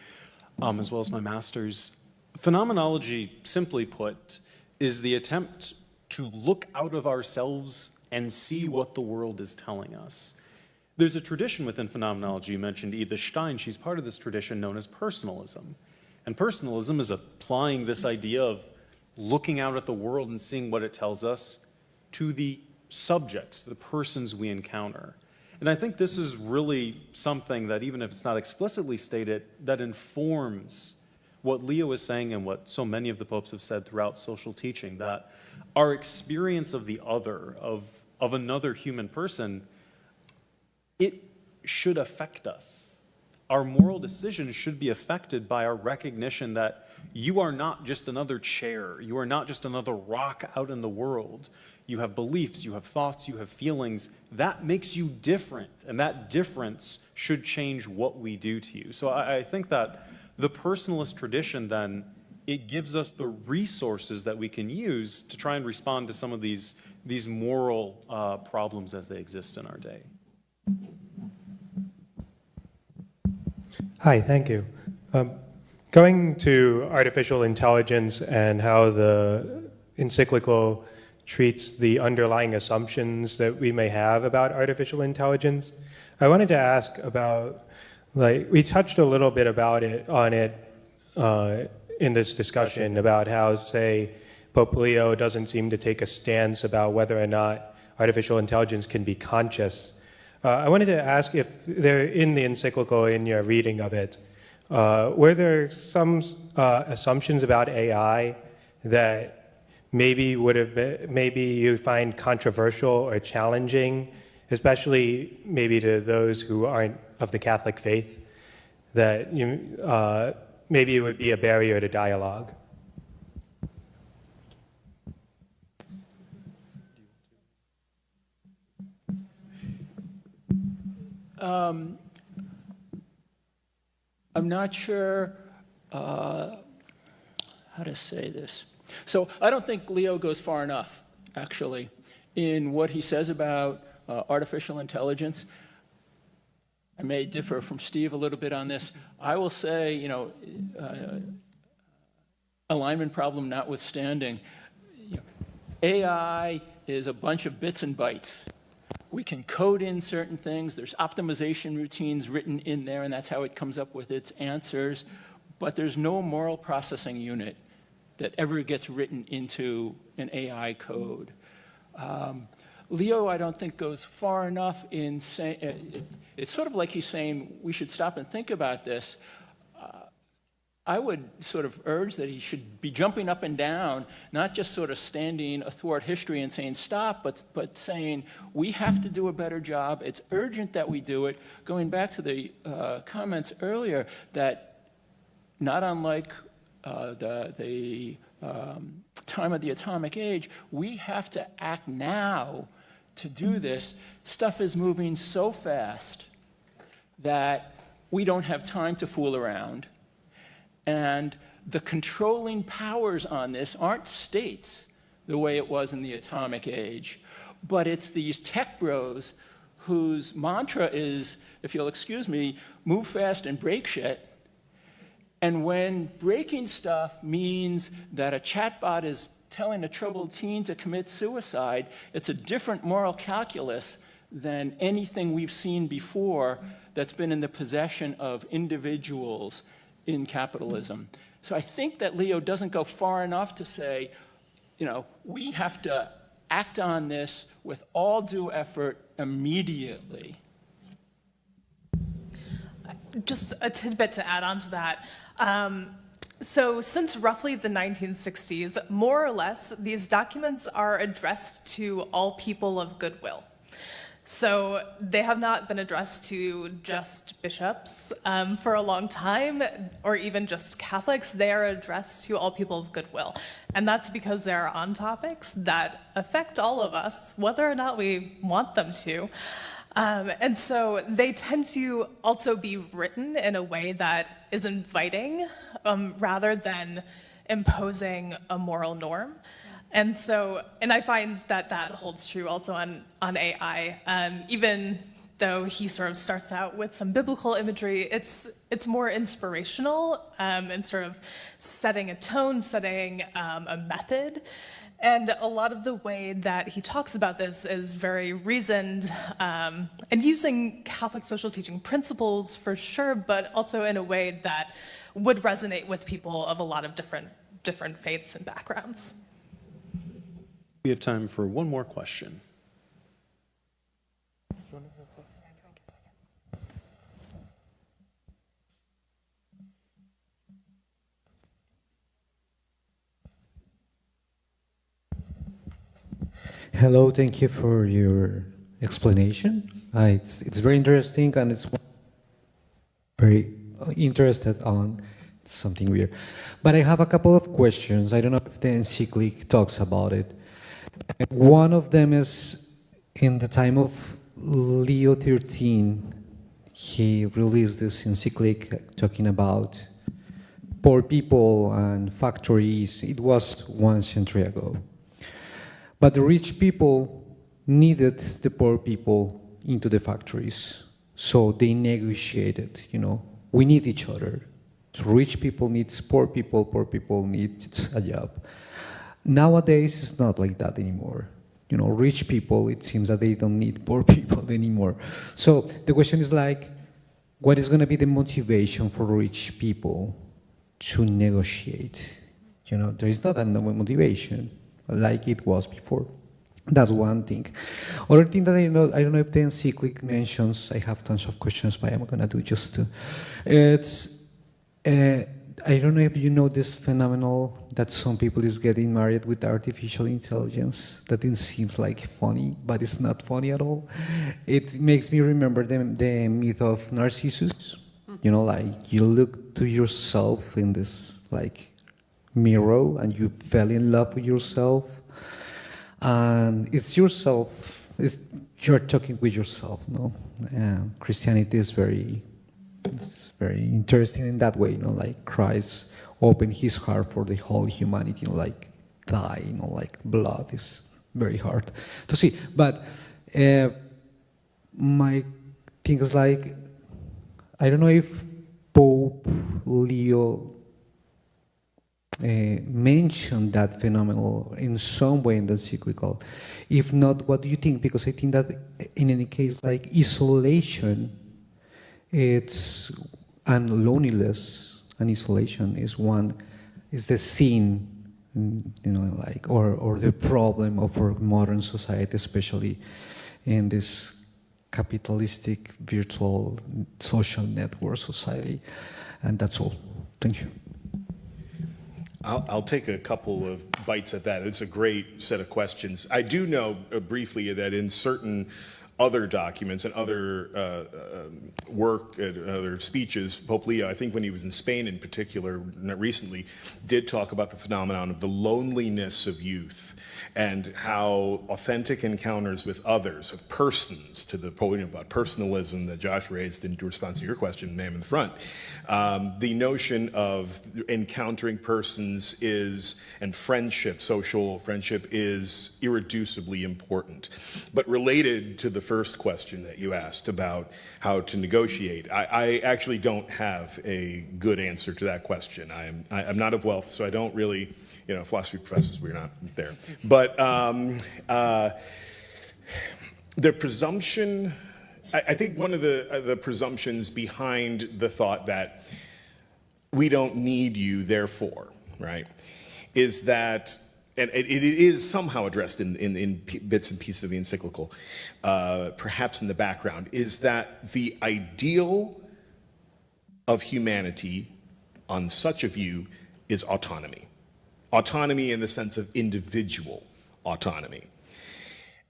[SPEAKER 1] as well as my master's. Phenomenology, simply put, is the attempt to look out of ourselves and see what the world is telling us. There's a tradition within phenomenology. You mentioned Edith Stein. She's part of this tradition known as personalism. And personalism is applying this idea of looking out at the world and seeing what it tells us to the subjects, the persons we encounter. And I think this is really something that, even if it's not explicitly stated, that informs what Leo is saying and what so many of the popes have said throughout social teaching, that our experience of the other, of another human person, it should affect us. Our moral decisions should be affected by our recognition that you are not just another chair, you are not just another rock out in the world. You have beliefs, you have thoughts, you have feelings. That makes you different, and that difference should change what we do to you. So I think that the personalist tradition, then, it gives us the resources that we can use to try and respond to some of these moral problems as they exist in our day.
[SPEAKER 8] Hi, thank you. Going to artificial intelligence and how the encyclical treats the underlying assumptions that we may have about artificial intelligence, I wanted to ask about like we touched a little bit about it in this discussion about how, say, Pope Leo doesn't seem to take a stance about whether or not artificial intelligence can be conscious. I wanted to ask if there, in the encyclical, in your reading of it, were there some assumptions about AI that maybe would have been, maybe you find controversial or challenging, especially maybe to those who aren't of the Catholic faith, that you, maybe it would be a barrier to dialogue?
[SPEAKER 5] I'm not sure how to say this. So I don't think Leo goes far enough, actually, in what he says about artificial intelligence. I may differ from Steve a little bit on this. I will say, you know, alignment problem notwithstanding, you know, AI is a bunch of bits and bytes. We can code in certain things. There's optimization routines written in there, and that's how it comes up with its answers. But there's no moral processing unit that ever gets written into an AI code. Leo, I don't think, goes far enough in saying, it's sort of like he's saying we should stop and think about this. I would sort of urge that he should be jumping up and down, not just sort of standing athwart history and saying stop, but saying we have to do a better job. It's urgent that we do it. Going back to the comments earlier, that not unlike the time of the atomic age, we have to act now to do this. Stuff is moving so fast that we don't have time to fool around. And the controlling powers on this aren't states the way it was in the atomic age, but it's these tech bros whose mantra is, if you'll excuse me, move fast and break shit. And when breaking stuff means that a chatbot is telling a troubled teen to commit suicide, it's a different moral calculus than anything we've seen before that's been in the possession of individuals in capitalism. So I think that Leo doesn't go far enough to say, you know, we have to act on this with all due effort immediately.
[SPEAKER 4] Just a tidbit to add on to that. So since roughly the 1960s, more or less, these documents are addressed to all people of goodwill. So they have not been addressed to just bishops for a long time, or even just Catholics. They are addressed to all people of goodwill. And that's because they're on topics that affect all of us, whether or not we want them to. And so they tend to also be written in a way that is inviting rather than imposing a moral norm. And so, and I find that that holds true also on AI. Even though he sort of starts out with some biblical imagery, it's more inspirational and sort of setting a tone, setting a method. And a lot of the way that he talks about this is very reasoned and using Catholic social teaching principles for sure, but also in a way that would resonate with people of a lot of different faiths and backgrounds.
[SPEAKER 1] We have time for one more question.
[SPEAKER 9] Hello, thank you for your explanation. It's very interesting, and it's very interested on something weird. But I have a couple of questions. I don't know if the encyclic talks about it. One of them is, in the time of Leo XIII, he released this encyclic talking about poor people and factories. It was 1 century ago. But the rich people needed the poor people into the factories. So they negotiated, you know, we need each other. So rich people need poor people need a job. Nowadays, it's not like that anymore. You know, rich people, it seems that they don't need poor people anymore. So the question is like, what is going to be the motivation for rich people to negotiate? You know, there is not a motivation like it was before. That's one thing. Other thing that I don't know if the encyclic mentions, I have tons of questions, but I'm going to do just two. It's, I don't know if you know this phenomenon that some people is getting married with artificial intelligence. That it seems like funny, but it's not funny at all. It makes me remember the myth of Narcissus. You know, like you look to yourself in this like mirror and you fell in love with yourself. And it's yourself, you're talking with yourself, no? Christianity is very interesting in that way, you know, like Christ opened his heart for the whole humanity, you know, like die, you know, like blood is very hard to see. But my thing is like, I don't know if Pope Leo mentioned that phenomenon in some way in the encyclical. If not, what do you think? Because I think that in any case, like isolation, and loneliness and isolation is the sin, you know, like, or the problem of our modern society, especially in this capitalistic, virtual, social network society. And that's all. Thank you.
[SPEAKER 3] I'll take a couple of bites at that. It's a great set of questions. I do know briefly that in certain other documents and other work and other speeches, Pope Leo, I think when he was in Spain in particular recently, did talk about the phenomenon of the loneliness of youth and how authentic encounters with others, of persons, to the point about personalism that Josh raised in response to your question, name in the front. The notion of encountering persons and friendship, social friendship, is irreducibly important. But related to the first question that you asked about how to negotiate, I actually don't have a good answer to that question. I'm not of wealth, so I don't really, you know, philosophy professors, we're not there. But the presumption, I think one of the presumptions behind the thought that we don't need you, therefore, right, is that, and it is somehow addressed in bits and pieces of the encyclical, perhaps in the background, is that the ideal of humanity on such a view is autonomy. Autonomy in the sense of individual autonomy.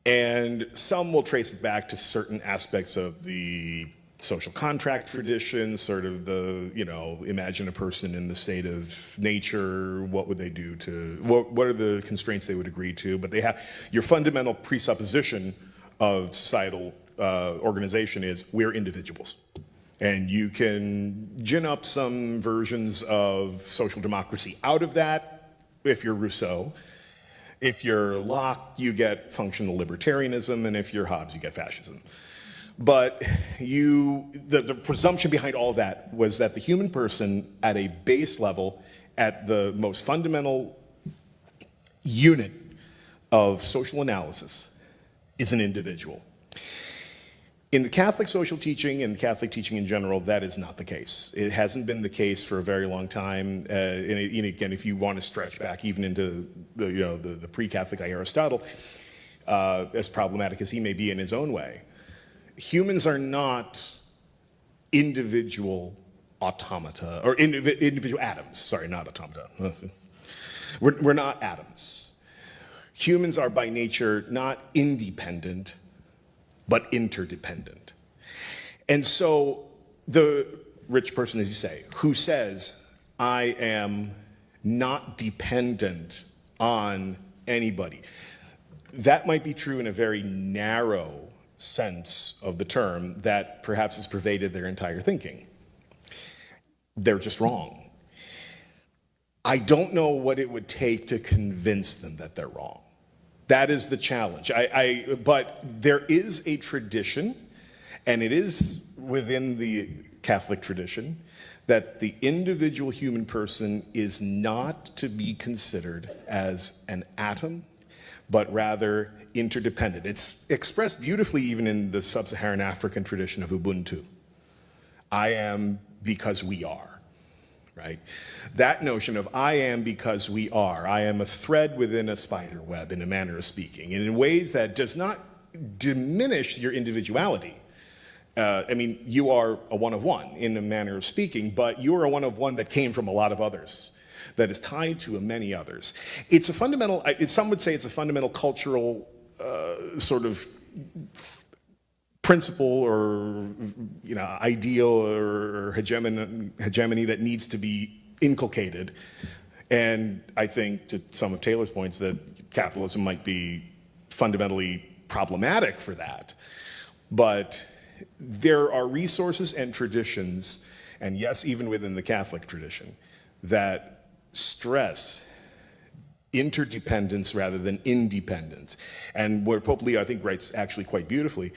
[SPEAKER 3] And some will trace it back to certain aspects of the social contract tradition, sort of the, you know, imagine a person in the state of nature, what would they do to, what are the constraints they would agree to? But they have, your fundamental presupposition of societal organization is we're individuals. And you can gin up some versions of social democracy out of that, if you're Rousseau. If you're Locke, you get functional libertarianism, and if you're Hobbes, you get fascism. But the presumption behind all that was that the human person at a base level, at the most fundamental unit of social analysis, is an individual. In the Catholic social teaching and Catholic teaching in general, that is not the case. It hasn't been the case for a very long time. And again, if you want to stretch back even into the pre-Catholic like Aristotle, as problematic as he may be in his own way, humans are not individual automata, or individual atoms. Sorry, not automata. We're not atoms. Humans are by nature not independent, but interdependent. And so the rich person, as you say, who says, I am not dependent on anybody, that might be true in a very narrow sense of the term that perhaps has pervaded their entire thinking. They're just wrong. I don't know what it would take to convince them that they're wrong. That is the challenge. But there is a tradition, and it is within the Catholic tradition, that the individual human person is not to be considered as an atom, but rather interdependent. It's expressed beautifully even in the sub-Saharan African tradition of Ubuntu. I am because we are, right? That notion of I am because we are, I am a thread within a spider web, in a manner of speaking, and in ways that does not diminish your individuality. I mean, you are a one of one in a manner of speaking, but you're a one of one that came from a lot of others, that is tied to many others. It's a fundamental, some would say it's a fundamental cultural sort of principle or ideal or hegemony that needs to be inculcated. And I think to some of Taylor's points that capitalism might be fundamentally problematic for that. But there are resources and traditions, and yes, even within the Catholic tradition, that stress interdependence rather than independence. And where Pope Leo, I think, writes actually quite beautifully,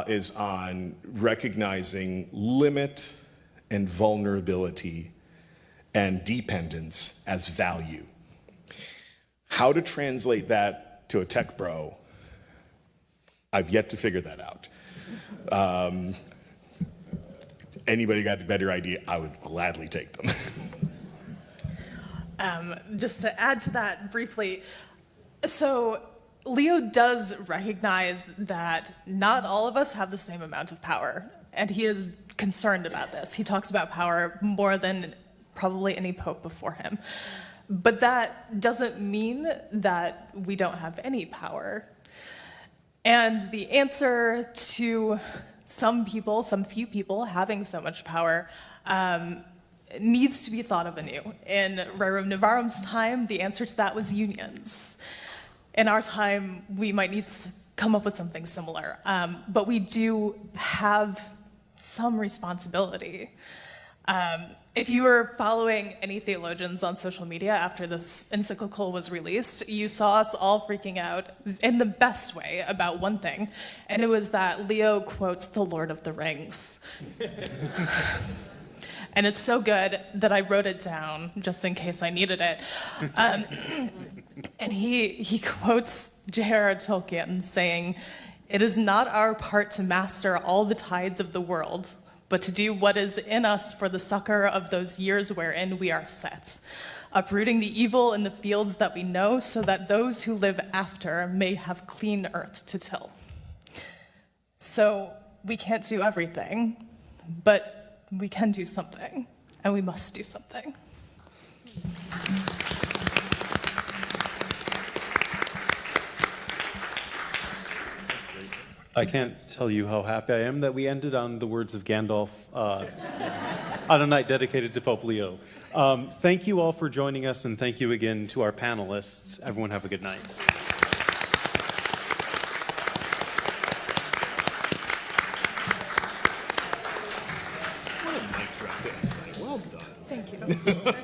[SPEAKER 3] is on recognizing limit and vulnerability and dependence as value. How to translate that to a tech bro, I've yet to figure that out. Anybody got a better idea, I would gladly take them.
[SPEAKER 4] Just to add to that briefly, so Leo does recognize that not all of us have the same amount of power, and he is concerned about this. He talks about power more than probably any pope before him. But that doesn't mean that we don't have any power. And the answer to some people, some few people having so much power, needs to be thought of anew. In Rerum Novarum's time, the answer to that was unions. In our time, we might need to come up with something similar, but we do have some responsibility. If you were following any theologians on social media after this encyclical was released, you saw us all freaking out in the best way about one thing, and it was that Leo quotes the Lord of the Rings. And it's so good that I wrote it down just in case I needed it. And he quotes J.R.R. Tolkien saying, "It is not our part to master all the tides of the world, but to do what is in us for the succor of those years wherein we are set, uprooting the evil in the fields that we know, so that those who live after may have clean earth to till." So we can't do everything, but we can do something, and we must do something.
[SPEAKER 1] I can't tell you how happy I am that we ended on the words of Gandalf on a night dedicated to Pope Leo. Thank you all for joining us, and thank you again to our panelists. Everyone have a good night.
[SPEAKER 3] Well done.
[SPEAKER 4] Thank you.